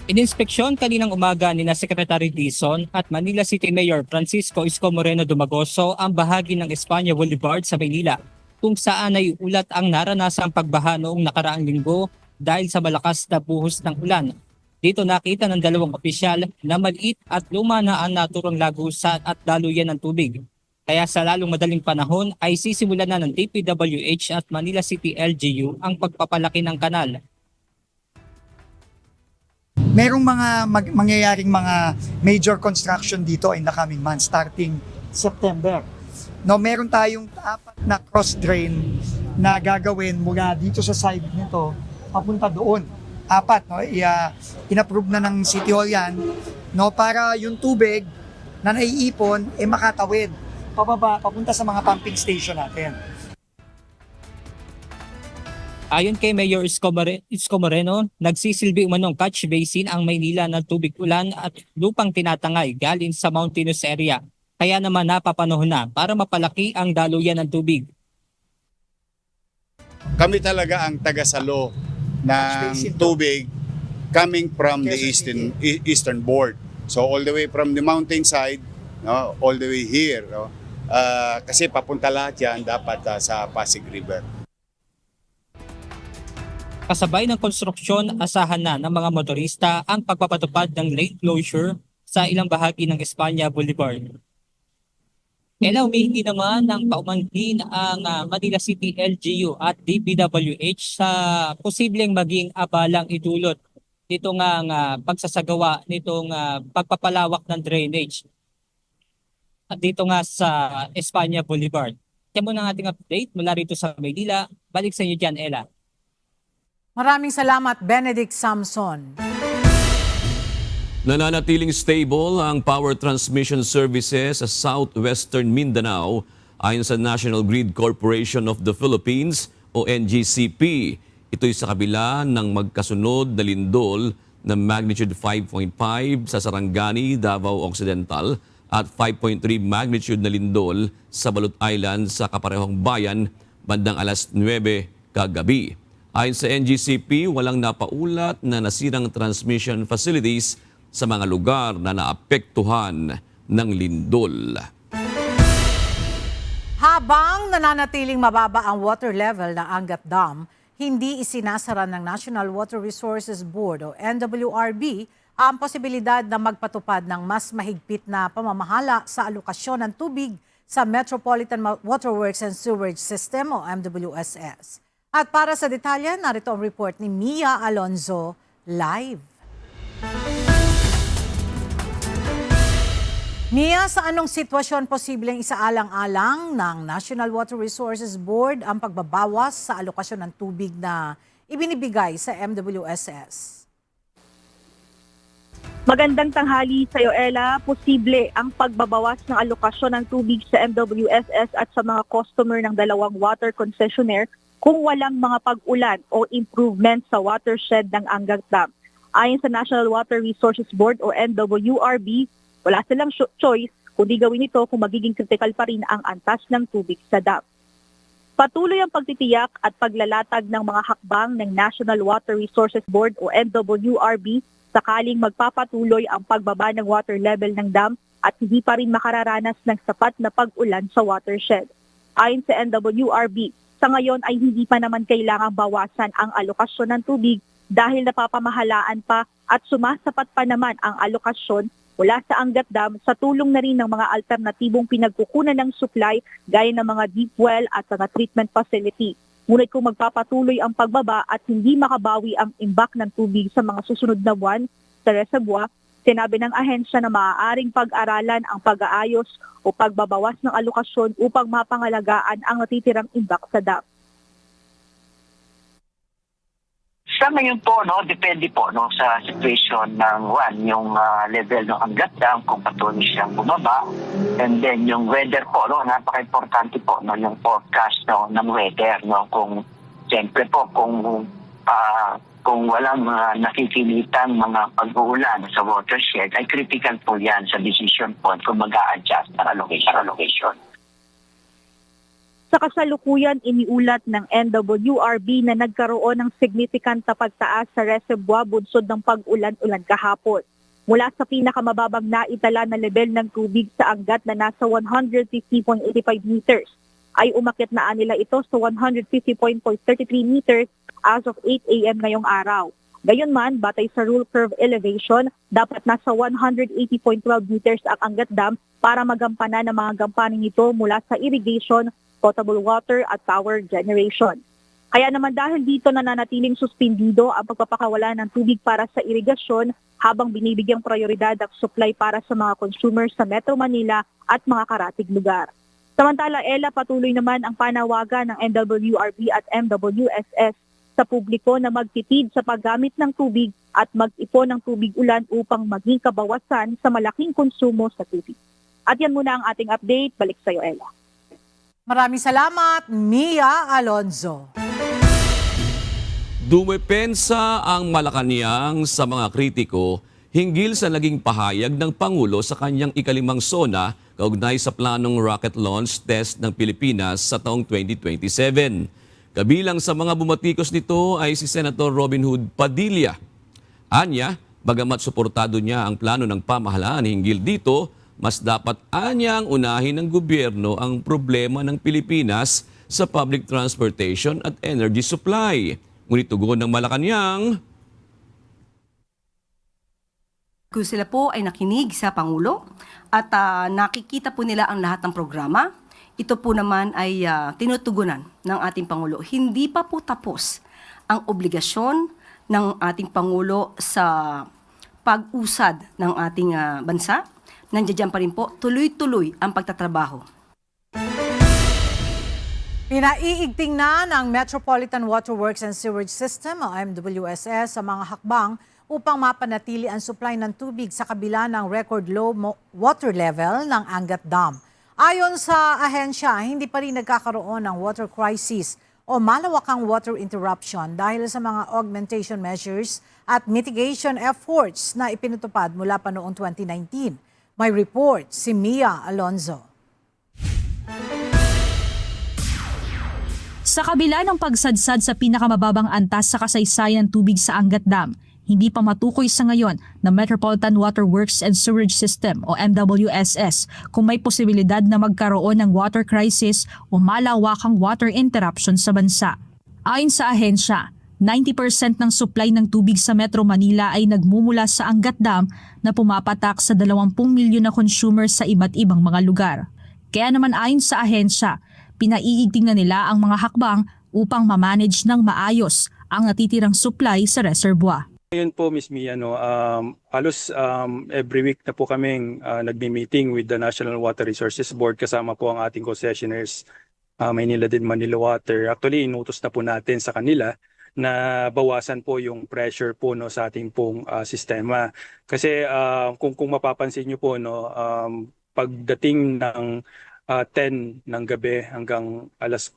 Ininspeksyon kaninang umaga ni Secretary Dizon at Manila City Mayor Francisco Isko Moreno Dumagoso ang bahagi ng Espanya Boulevard sa Maynila kung saan ay ulat ang naranasang pagbaha noong nakaraang linggo dahil sa malakas na buhos ng ulan. Dito nakita ng dalawang opisyal na maliit at luma na ang naturang lagusan at daluyan ng tubig. Kaya sa lalong madaling panahon ay sisimulan na ng DPWH at Manila City LGU ang pagpapalaki ng kanal. Merong mangyayaring mga major construction dito in the coming months starting September. No, meron tayong 4 na cross drain na gagawin mula dito sa side nito papunta doon. 4, no? In-approve na ng City Hall yan, no, para yung tubig na naiipon makatawid pababa papunta sa mga pumping station natin. Ayon kay Mayor Isko Moreno, nagsisilbi umanong catch basin ang Maynila ng tubig ulan at lupang tinatangay galing sa mountainous area. Kaya naman napapanahon na para mapalaki ang daluyan ng tubig. Kami talaga ang tagasalo ng tubig coming from the eastern board. So all the way from the mountainside, no, all the way here, no. Kasi papunta lahat yan dapat sa Pasig River. Kasabay ng konstruksyon, asahan na ng mga motorista ang pagpapatupad ng lane closure sa ilang bahagi ng Espanya Boulevard. Kaya humihingi naman ng paumangkin ang Manila City LGU at DPWH sa posibleng maging abalang idulot nito nga pagsasagawa nitong pagpapalawak ng drainage at dito nga sa Espanya Boulevard. Kaya muna ang ating update mula rito sa Maynila. Balik sa inyo dyan, Ella. Maraming salamat, Benedict Samson. Nananatiling stable ang power transmission services sa Southwestern Mindanao ayon sa National Grid Corporation of the Philippines o NGCP. Ito'y sa kabila ng magkasunod na lindol na magnitude 5.5 sa Sarangani, Davao Occidental at 5.3 magnitude na lindol sa Balut Island sa kaparehong bayan bandang alas 9 kagabi. Ayon sa NGCP, walang napaulat na nasirang transmission facilities sa mga lugar na naapektuhan ng lindol. Habang nananatiling mababa ang water level ng Angat Dam, hindi isinasara ng National Water Resources Board o NWRB ang posibilidad na magpatupad ng mas mahigpit na pamamahala sa alokasyon ng tubig sa Metropolitan Waterworks and Sewerage System o MWSS. At para sa detalye, narito ang report ni Mia Alonzo live. Mia, sa anong sitwasyon posibleng isaalang-alang ng National Water Resources Board ang pagbabawas sa alokasyon ng tubig na ibinibigay sa MWSS? Magandang tanghali sa iyo, Ella. Posible ang pagbabawas ng alokasyon ng tubig sa MWSS at sa mga customer ng dalawang water concessionaire kung walang mga pag-ulan o improvement sa watershed ng Angat Dam. Ayon sa National Water Resources Board o NWRB, wala silang choice kundi gawin ito kung magiging critical pa rin ang antas ng tubig sa dam. Patuloy ang pagtitiyak at paglalatag ng mga hakbang ng National Water Resources Board o NWRB sakaling magpapatuloy ang pagbaba ng water level ng dam at hindi pa rin makararanas ng sapat na pag-ulan sa watershed. Ayon sa NWRB, sa ngayon ay hindi pa naman kailangang bawasan ang alokasyon ng tubig dahil napapamahalaan pa at sumasapat pa naman ang alokasyon mula sa Angat Dam sa tulong na rin ng mga alternatibong pinagkukunan ng supply gaya ng mga deep well at mga treatment facility. Ngunit kung magpapatuloy ang pagbaba at hindi makabawi ang imbak ng tubig sa mga susunod na buwan sa reservoir, Sinabi ng ahensya na maaaring pag-aralan ang pag-aayos o pagbabawas ng alokasyon upang mapangalagaan ang natitirang imbak sa dam. Sa ngayon po, depende po sa situation ng yung level ng Angat Dam, kung patuloy siyang bumaba. And then yung weather po, napaka-importante po yung forecast ng weather. Kung siyempre po, kung walang nakikilitang mga pag-uulan sa watershed, ay critical po yan sa decision point kung mag-a-adjust ng allocation. Sa kasalukuyan, iniulat ng NWRB na nagkaroon ng significant na pagtaas sa reservoir bunsod ng pag-ulan-ulan kahapon. Mula sa pinakamababang naitala na level ng tubig sa Angat na nasa 150.85 meters, ay umakyat na nila ito sa 150.33 meters as of 8 a.m. ngayong araw. Gayunman, batay sa rule curve elevation, dapat nasa 180.12 meters ang Angat Dam para magampanan ng mga gampaning ito mula sa irrigation, potable water at power generation. Kaya naman dahil dito nananatiling suspindido ang pagpapakawala ng tubig para sa irigasyon habang binibigyang prioridad ang supply para sa mga consumers sa Metro Manila at mga karatig lugar. Samantala, Ella, patuloy naman ang panawagan ng NWRB at MWSS sa publiko na magtipid sa paggamit ng tubig at mag-ipon ng tubig ulan upang maging kabawasan sa malaking konsumo sa tubig. At yan muna ang ating update. Balik sa iyo, Ella. Maraming salamat, Mia Alonzo. Dumepensa ang Malacanang sa mga kritiko hinggil sa naging pahayag ng Pangulo sa kanyang ikalimang SONA kaugnay sa planong rocket launch test ng Pilipinas sa taong 2027. Kabilang sa mga bumatikos nito ay si Senator Robin Hood Padilla. Anya, bagamat suportado niya ang plano ng pamahalaan hinggil dito, mas dapat anyang unahin ng gobyerno ang problema ng Pilipinas sa public transportation at energy supply. Ngunit tugon ng Malacanang, Kung sila po ay nakinig sa Pangulo at nakikita po nila ang lahat ng programa, ito po naman ay tinutugunan ng ating Pangulo. Hindi pa po tapos ang obligasyon ng ating Pangulo sa pag-usad ng ating bansa. Nandiyan pa rin po, tuloy-tuloy ang pagtatrabaho. Pinaiigting na ng Metropolitan Water Works and Sewerage System o MWSS sa mga hakbang upang mapanatili ang supply ng tubig sa kabila ng record low water level ng Angat Dam. Ayon sa ahensya, hindi pa rin nagkakaroon ng water crisis o malawakang water interruption dahil sa mga augmentation measures at mitigation efforts na ipinutupad mula pa noong 2019. May report si Mia Alonzo. Sa kabila ng pagsadsad sa pinakamababang antas sa kasaysayan ng tubig sa Angat Dam, hindi pa matukoy sa ngayon ng Metropolitan Water Works and Sewerage System o MWSS kung may posibilidad na magkaroon ng water crisis o malawakang water interruption sa bansa. Ayon sa ahensya, 90% ng supply ng tubig sa Metro Manila ay nagmumula sa Angat Dam na pumapatak sa 20 milyon na consumers sa iba't ibang mga lugar. Kaya naman ayon sa ahensya, pinaiigting na nila ang mga hakbang upang ma-manage ng maayos ang natitirang supply sa reservoir. Ngayon po, Ms. Mia, halos every week na po kaming nagmi-meeting with the National Water Resources Board kasama po ang ating concessionaires, Maynila din Manila Water. Actually, inutos na po natin sa kanila na bawasan po yung pressure po sa ating pong sistema. Kasi kung mapapansin niyo po, pagdating ng 10 ng gabi hanggang alas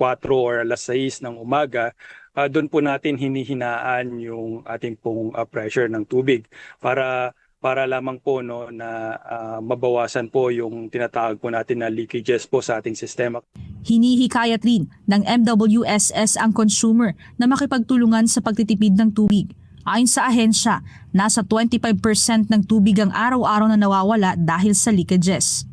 4 or alas 6 ng umaga, doon po natin hinihinaan yung ating pong pressure ng tubig para lamang po na mabawasan po yung tinatawag po natin na leakages po sa ating sistema. Hinihikayat rin ng MWSS ang consumer na makipagtulungan sa pagtitipid ng tubig. Ayon sa ahensya, nasa 25% ng tubig ang araw-araw na nawawala dahil sa leakages.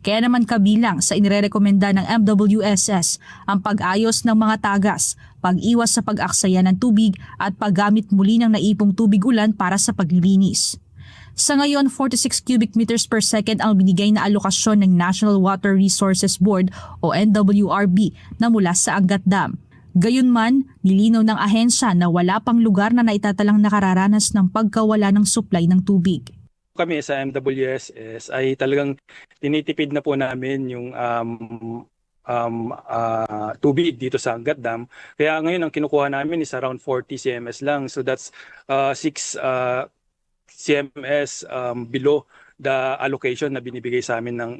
Kaya naman kabilang sa inirekomenda ng MWSS ang pag-ayos ng mga tagas, pag-iwas sa pag-aksaya ng tubig at paggamit muli ng naipong tubig ulan para sa paglilinis. Sa ngayon, 46 cubic meters per second ang binigay na alokasyon ng National Water Resources Board o NWRB na mula sa Angat Dam. Gayunman, nilinaw ng ahensya na wala pang lugar na naitatalang nakararanas ng pagkawala ng supply ng tubig. Kami sa MWSS ay talagang tinitipid na po namin yung tubig dito sa Angat Dam. Kaya ngayon ang kinukuha namin is around 40 CMS lang. So that's 6 CMS below the allocation na binibigay sa amin ng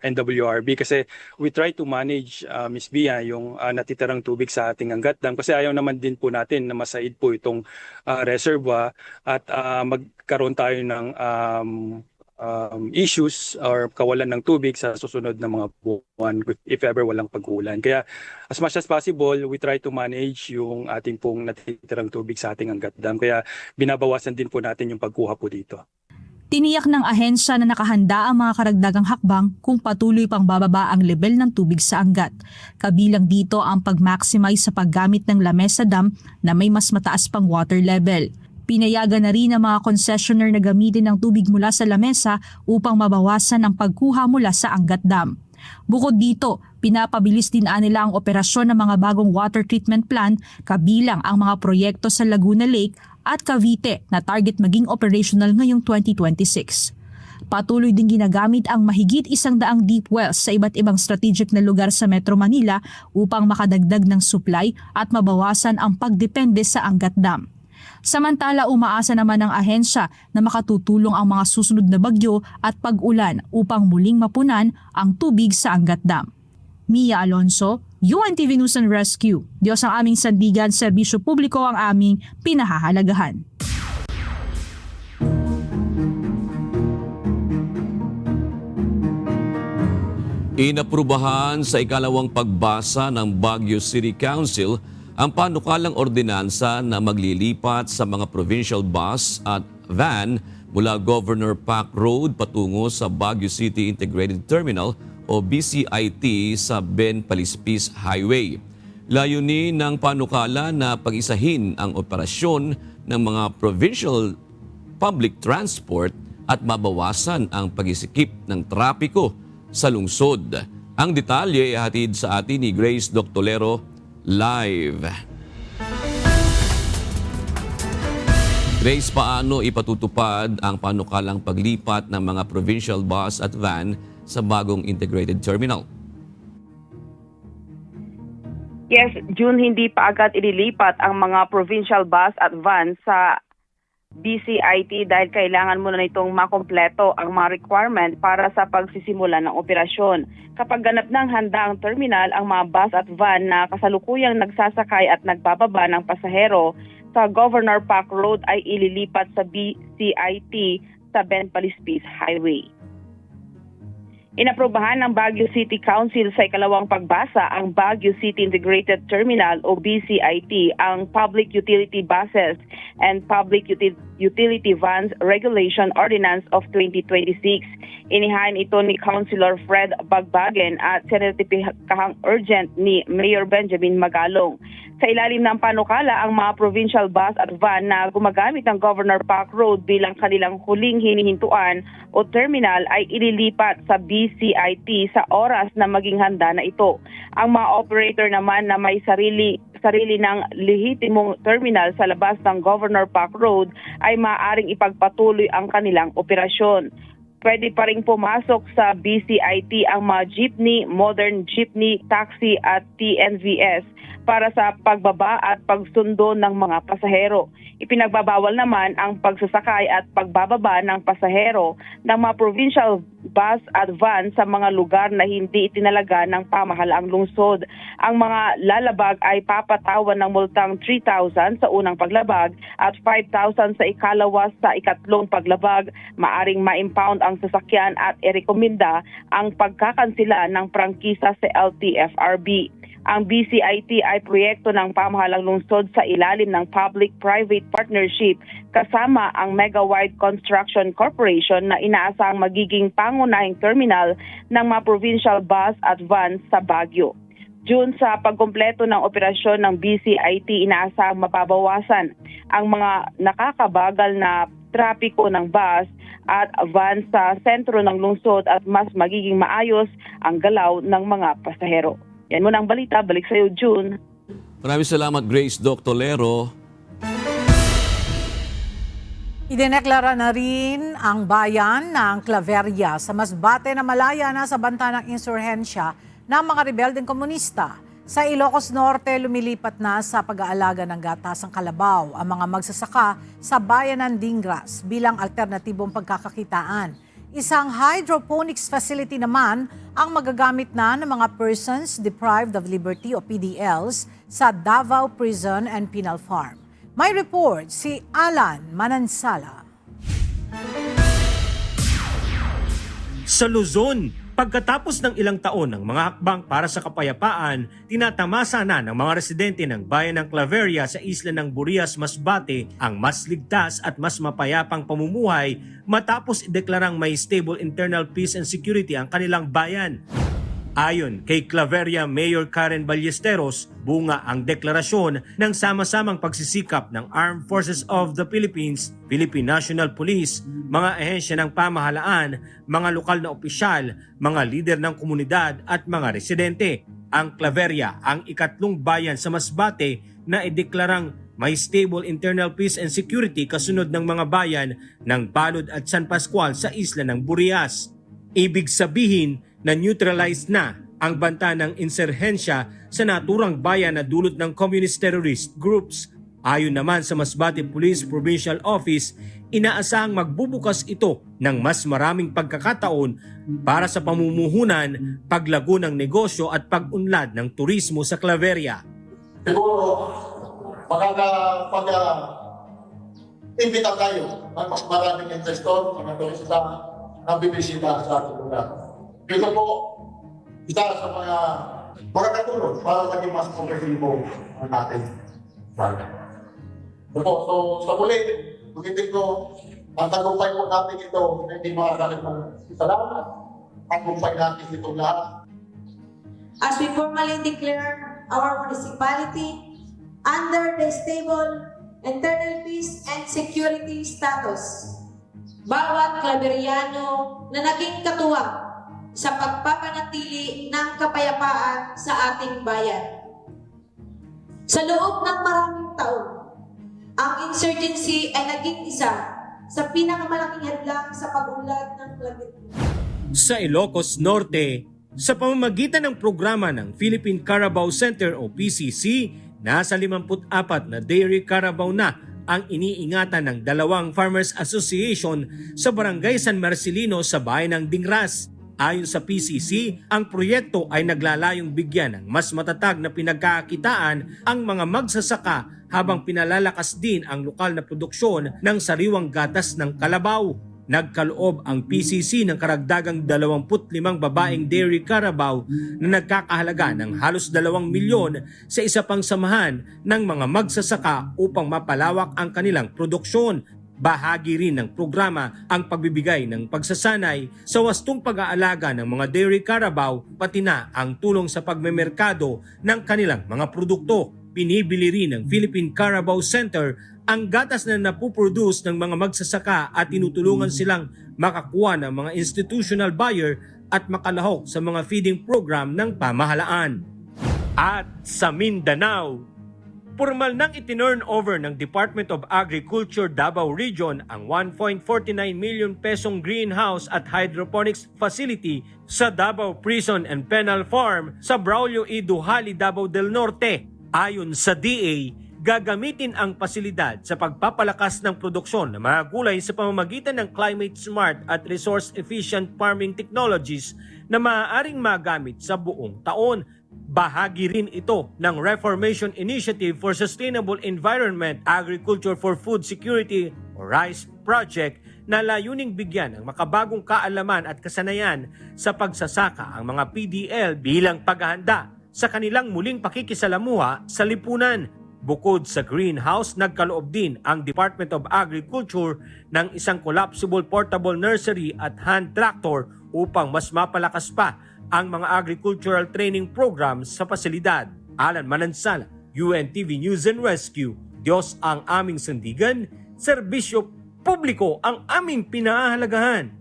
NWRB, kasi we try to manage, Ms. Bia, yung natitirang tubig sa ating Angat Dam, kasi ayaw naman din po natin na masaid po itong reservoir at magkaroon tayo ng issues or kawalan ng tubig sa susunod na mga buwan if ever walang pag-ulan. Kaya as much as possible, we try to manage yung ating pong natitirang tubig sa ating Angat Dam. Kaya binabawasan din po natin yung pagkuha po dito. Tiniyak ng ahensya na nakahanda ang mga karagdagang hakbang kung patuloy pang bababa ang level ng tubig sa Angat. Kabilang dito ang pag-maximize sa paggamit ng Lamesa Dam na may mas mataas pang water level. Pinayagan na rin ang mga concessionaire na gamitin ng tubig mula sa Lamesa upang mabawasan ang pagkuha mula sa Angat Dam. Bukod dito, pinapabilis din nila ang operasyon ng mga bagong water treatment plant kabilang ang mga proyekto sa Laguna Lake at Cavite na target maging operational ngayong 2026. Patuloy din ginagamit ang mahigit 100 deep wells sa iba't ibang strategic na lugar sa Metro Manila upang makadagdag ng supply at mabawasan ang pagdepende sa Angat Dam. Samantala, umaasa naman ng ahensya na makatutulong ang mga susunod na bagyo at pag-ulan upang muling mapunan ang tubig sa Angat Dam. Mia Alonso, UNTV News and Rescue. Diyos ang aming sandigan, serbisyo publiko ang aming pinahahalagahan. Inaprubahan sa ikalawang pagbasa ng Baguio City Council ang panukalang ordinansa na maglilipat sa mga provincial bus at van mula Governor Pac Road patungo sa Baguio City Integrated Terminal o BCIT sa Ben Palispis Highway. Layunin ng panukala na pag-isahin ang operasyon ng mga provincial public transport at mabawasan ang pag-isikip ng trapiko sa lungsod. Ang detalye ay hatid sa atin ni Grace Doctolero live. Grace, paano ipatutupad ang panukalang paglipat ng mga provincial bus at van sa bagong integrated terminal? Yes, June, hindi pa agad ililipat ang mga provincial bus at van sa BCIT dahil kailangan muna nitong makompleto ang mga requirement para sa pagsisimula ng operasyon. Kapag ganap ng handa ang terminal, ang mga bus at van na kasalukuyang nagsasakay at nagbababa ng pasahero sa Governor Pac Road ay ililipat sa BCIT sa Ben Palispis Highway. Inaprubahan ng Baguio City Council sa ikalawang pagbasa ang Baguio City Integrated Terminal o BCIT, ang Public Utility Buses and Public Utility Vans Regulation Ordinance of 2026. Inihain ito ni Councilor Fred Bagbagen at sinetipikahang urgent ni Mayor Benjamin Magalong. Sa ilalim ng panukala, ang mga provincial bus at van na gumagamit ng Governor Pac Road bilang kanilang huling hinihintuan o terminal ay ililipat sa BCIT sa oras na maging handa na ito. Ang mga operator naman na may sarili ng lehitimong terminal sa labas ng Governor Pac Road ay maaaring ipagpatuloy ang kanilang operasyon. Pwede pa rin pumasok sa BCIT ang mga jeepney, modern jeepney, taxi at TNVS para sa pagbaba at pagsundo ng mga pasahero. Ipinagbabawal naman ang pagsasakay at pagbababa ng pasahero ng mga provincial bus at van sa mga lugar na hindi itinalaga ng pamahalaang lungsod. Ang mga lalabag ay papatawan ng multang 3,000 sa unang paglabag at 5,000 sa ikalawa sa ikatlong paglabag. Maaring ma-impound ang sasakyan at irekomenda ang pagkakansila ng prangkisa sa LTFRB. Ang BCIT ay proyekto ng pamahalang lungsod sa ilalim ng public-private partnership kasama ang Mega Wide Construction Corporation na inaasang magiging pangunahing terminal ng mga provincial bus at vans sa Baguio. June, sa pagkumpleto ng operasyon ng BCIT, inaasang mapabawasan ang mga nakakabagal na trapiko ng bus at van sa sentro ng lungsod at mas magiging maayos ang galaw ng mga pasahero. Yan muna ang balita. Balik sa iyo, June. Maraming salamat, Grace Doc Tolero. Idineklara na rin ang bayan ng Claveria sa Masbate na malaya na sa banta ng insurhensya ng mga rebeldeng komunista. Sa Ilocos Norte, lumilipat na sa pag-aalaga ng gatas ang kalabaw ang mga magsasaka sa bayan ng Dingras bilang alternatibong pagkakakitaan. Isang hydroponics facility naman ang magagamit na ng mga persons deprived of liberty o PDLs sa Davao Prison and Penal Farm. May report si Alan Manansala. Sa Luzon, pagkatapos ng ilang taon ng mga hakbang para sa kapayapaan, tinatamasa na ng mga residente ng bayan ng Claveria sa isla ng Burias, Masbate ang mas ligtas at mas mapayapang pamumuhay matapos ideklarang may stable internal peace and security ang kanilang bayan. Ayon kay Claveria Mayor Karen Ballesteros, bunga ang deklarasyon ng sama-samang pagsisikap ng Armed Forces of the Philippines, Philippine National Police, mga ahensya ng pamahalaan, mga lokal na opisyal, mga lider ng komunidad at mga residente. Ang Claveria ang ikatlong bayan sa Masbate na ideklarang may stable internal peace and security kasunod ng mga bayan ng Balud at San Pascual sa isla ng Burias. Ibig sabihin na neutralized na ang banta ng insurhensya sa naturang bayan na dulot ng communist terrorist groups. Ayon naman sa Masbate Police Provincial Office, inaasahang magbubukas ito ng mas maraming pagkakataon para sa pamumuhunan, paglago ng negosyo at pag-unlad ng turismo sa Claveria. Siguro, pag-imbita tayo ng mas maraming investor, mga turista na bibisita sa ating lugar. Ito po, isa sa mga makakatulong para maging mas kompetibo ang ating bayan. So, sa muli, magitin ko, ang tagumpay po natin ito, hindi makakakit ng salamat. Tagumpay natin itong lahat. As we formally declare our municipality under the stable internal peace and security status, bawat Claveriano na naging katuwang sa pagpapanatili ng kapayapaan sa ating bayan. Sa loob ng maraming taon, ang insurgency ay naging isa sa pinakamalaking hadlang sa pag-unlad ng Claveria. Sa Ilocos Norte, sa pamamagitan ng programa ng Philippine Carabao Center o PCC, nasa 54 na Dairy Carabao na ang iniingatan ng dalawang Farmers Association sa Barangay San Marcelino sa bayan ng Dingras. Ayon sa PCC, ang proyekto ay naglalayong bigyan ng mas matatag na pinagkakakitaan ang mga magsasaka habang pinalalakas din ang lokal na produksyon ng sariwang gatas ng kalabaw. Nagkaloob ang PCC ng karagdagang 25 babaeng Dairy Carabao na nagkakahalaga ng halos 2 milyon sa isa pang samahan ng mga magsasaka upang mapalawak ang kanilang produksyon. Bahagi rin ng programa ang pagbibigay ng pagsasanay sa wastong pag-aalaga ng mga Dairy Carabao pati na ang tulong sa pagmemerkado ng kanilang mga produkto. Pinibili rin ng Philippine Carabao Center ang gatas na napuproduce ng mga magsasaka at tinutulungan silang makakuha ng mga institutional buyer at makalahok sa mga feeding program ng pamahalaan. At sa Mindanao, formal nang itinurn over ng Department of Agriculture Davao Region ang 1.49 million pesong greenhouse at hydroponics facility sa Davao Prison and Penal Farm sa Braulio E. Duhali, Davao del Norte. Ayon sa DA, gagamitin ang pasilidad sa pagpapalakas ng produksyon ng mga gulay sa pamamagitan ng climate-smart at resource-efficient farming technologies na maaaring magamit sa buong taon. Bahagi rin ito ng Reformation Initiative for Sustainable Environment, Agriculture for Food Security o RISE project na layuning bigyan ng makabagong kaalaman at kasanayan sa pagsasaka ang mga PDL bilang paghahanda sa kanilang muling pakikisalamuha sa lipunan. Bukod sa greenhouse, nagkaloob din ang Department of Agriculture ng isang collapsible portable nursery at hand tractor upang mas mapalakas pa ang mga agricultural training programs sa pasilidad. Alan Manansala, UNTV News and Rescue. Diyos ang aming sandigan, serbisyo publiko ang aming pinahahalagahan.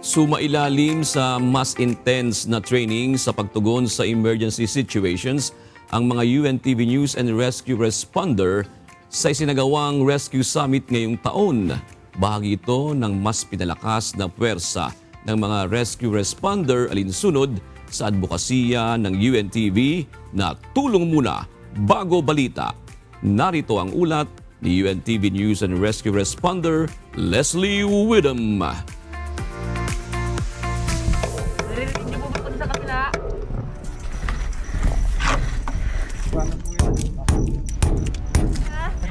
Sumailalim sa mas intense na training sa pagtugon sa emergency situations ang mga UNTV News and Rescue Responder sa isinagawang Rescue Summit ngayong taon. Bahagi ito ng mas pinalakas na puwersa ng mga rescue responder alinsunod sa advokasya ng UNTV na tulong muna bago balita. Narito ang ulat ni UNTV News and Rescue Responder Leslie Widom.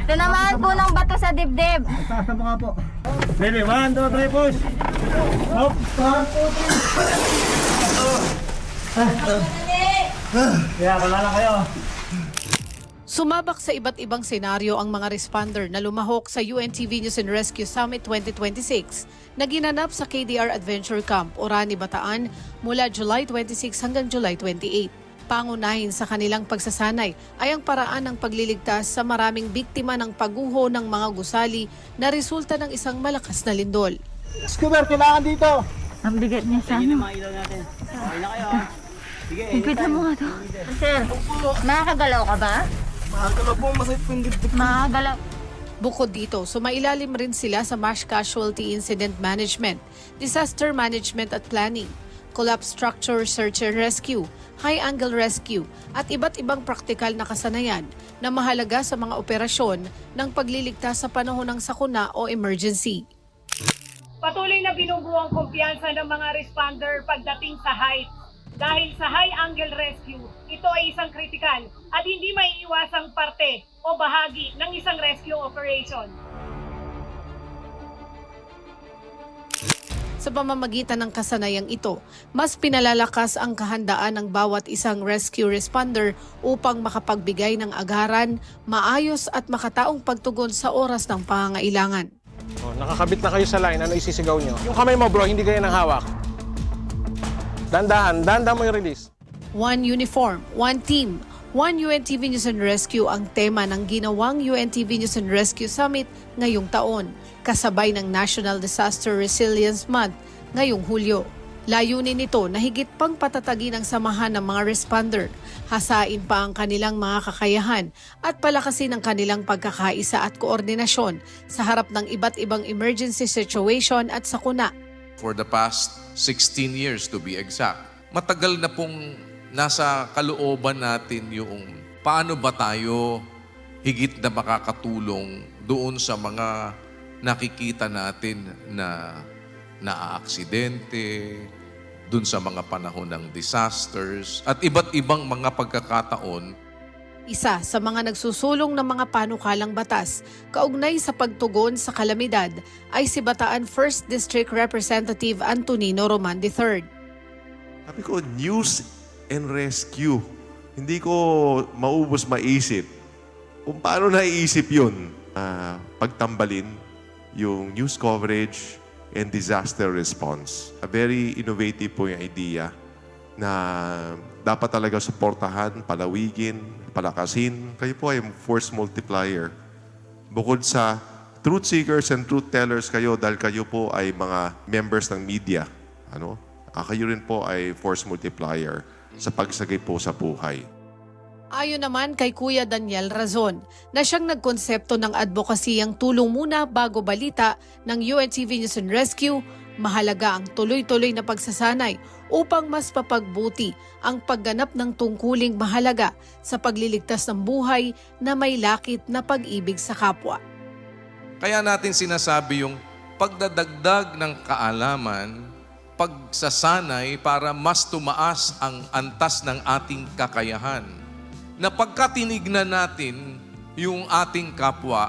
Tinamaan po ng bato sa dibdib. Taas na po. Ready, 1, 2, 3, push. Up, 1, 2, 3. Yeah, kalala kayo. Sumabak sa iba't ibang senaryo ang mga responder na lumahok sa UNTV News and Rescue Summit 2026 na ginanap sa KDR Adventure Camp, Orani, Bataan mula July 26 hanggang July 28. Pangunahin sa kanilang pagsasanay ay ang paraan ng pagliligtas sa maraming biktima ng pagguho ng mga gusali na resulta ng isang malakas na lindol. Scuba, kailangan dito. Ang bigat niya sa ano. Higpit mo nga to. Sir, makakagalaw ka ba? Makakagalaw po, masakit po yung dibdib. Makakagalaw. Bukod dito, sumailalim rin sila sa Mass Casualty Incident Management, Disaster Management at Planning, Collapse Structure Search and Rescue, High Angle Rescue at iba't ibang praktikal na kasanayan na mahalaga sa mga operasyon ng pagliligtas sa panahon ng sakuna o emergency. Patuloy na binubuo ang kumpiyansa ng mga responder pagdating sa height. Dahil sa high angle rescue, ito ay isang kritikal at hindi maiiwasang parte o bahagi ng isang rescue operation. Sa pamamagitan ng kasanayang ito, mas pinalalakas ang kahandaan ng bawat isang rescue responder upang makapagbigay ng agaran, maayos at makataong pagtugon sa oras ng pangangailangan. Nakakabit na kayo sa line, ano isisigaw nyo? Yung kamay mo bro, hindi kayo nang hawak. Dandahan mo yung release. One uniform, one team, one UNTV News and Rescue ang tema ng ginawang UNTV News and Rescue Summit ngayong taon, kasabay ng National Disaster Resilience Month ngayong Hulyo. Layunin nito na higit pang patatagin ang samahan ng mga responder, hasain pa ang kanilang mga kakayahan at palakasin ang kanilang pagkakaisa at koordinasyon sa harap ng iba't ibang emergency situation at sakuna. For the past 16 years to be exact, matagal na pong nasa kalooban natin yung paano ba tayo higit na makakatulong doon sa mga nakikita natin na naaaksidente, doon sa mga panahon ng disasters at iba't ibang mga pagkakataon. Isa sa mga nagsusulong ng mga panukalang batas kaugnay sa pagtugon sa kalamidad ay si Bataan 1st District Representative Antonino Roman III. Sabi ko, news and rescue. Hindi ko maubos maisip kung paano naiisip yun. Pagtambalin yung news coverage and disaster response. A very innovative po yung idea na dapat talaga suportahan, palawigin, palakasin. Kayo po ay force multiplier. Bukod sa truth seekers and truth tellers kayo dahil kayo po ay mga members ng media. Kayo rin po ay force multiplier sa pagsagay po sa buhay. Ayon naman kay Kuya Daniel Razon na siyang nagkonsepto ng advokasiyang tulong muna bago balita ng UNTV News and Rescue, mahalaga ang tuloy-tuloy na pagsasanay upang mas papagbuti ang pagganap ng tungkuling mahalaga sa pagliligtas ng buhay na may lakit na pag-ibig sa kapwa. Kaya natin sinasabi yung pagdadagdag ng kaalaman, pagsasanay para mas tumaas ang antas ng ating kakayahan. Na pagka tinignan natin yung ating kapwa,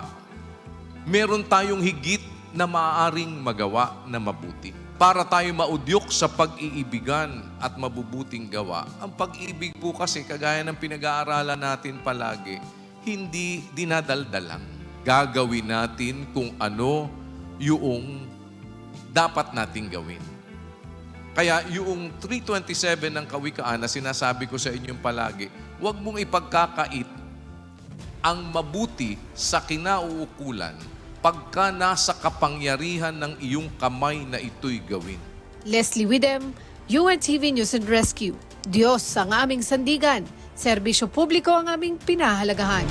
meron tayong higit na maaaring magawa na mabuti. Para tayo maudyok sa pag-iibigan at mabubuting gawa. Ang pag-ibig po kasi, kagaya ng pinag-aaralan natin palagi, hindi dinadaldalang. Gagawin natin kung ano yung dapat nating gawin. Kaya yung 327 ng Kawikaan na sinasabi ko sa inyong palagi, huwag mong ipagkakait ang mabuti sa kinauukulan pagka nasa kapangyarihan ng iyong kamay na ito'y gawin. Leslie Widem, UNTV News and Rescue. Diyos ang aming sandigan. Serbisyo publiko ang aming pinahalagahan.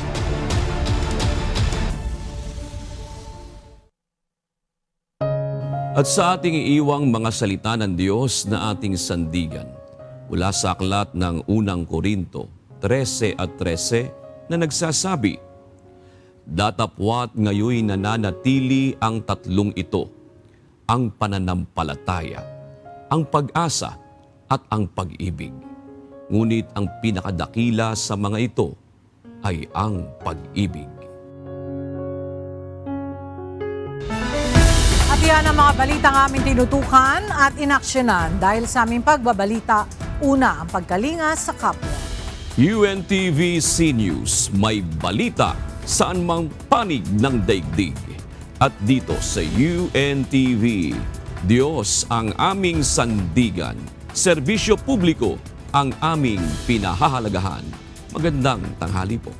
At sa ating iiwang mga salita ng Diyos na ating sandigan, mula sa aklat ng unang Korinto 13:13 na nagsasabi, datapwat ngayoy nananatili ang tatlong ito, ang pananampalataya, ang pag-asa at ang pag-ibig. Ngunit ang pinakadakila sa mga ito ay ang pag-ibig. At yan ang mga balitang aming tinutukan at inaksyonan dahil sa aming pagbabalita, una ang pagkalinga sa kapwa. UNTV C News, may balita saan mang panig ng daigdig. At dito sa UNTV, Diyos ang aming sandigan, serbisyo publiko ang aming pinahahalagahan. Magandang tanghali po.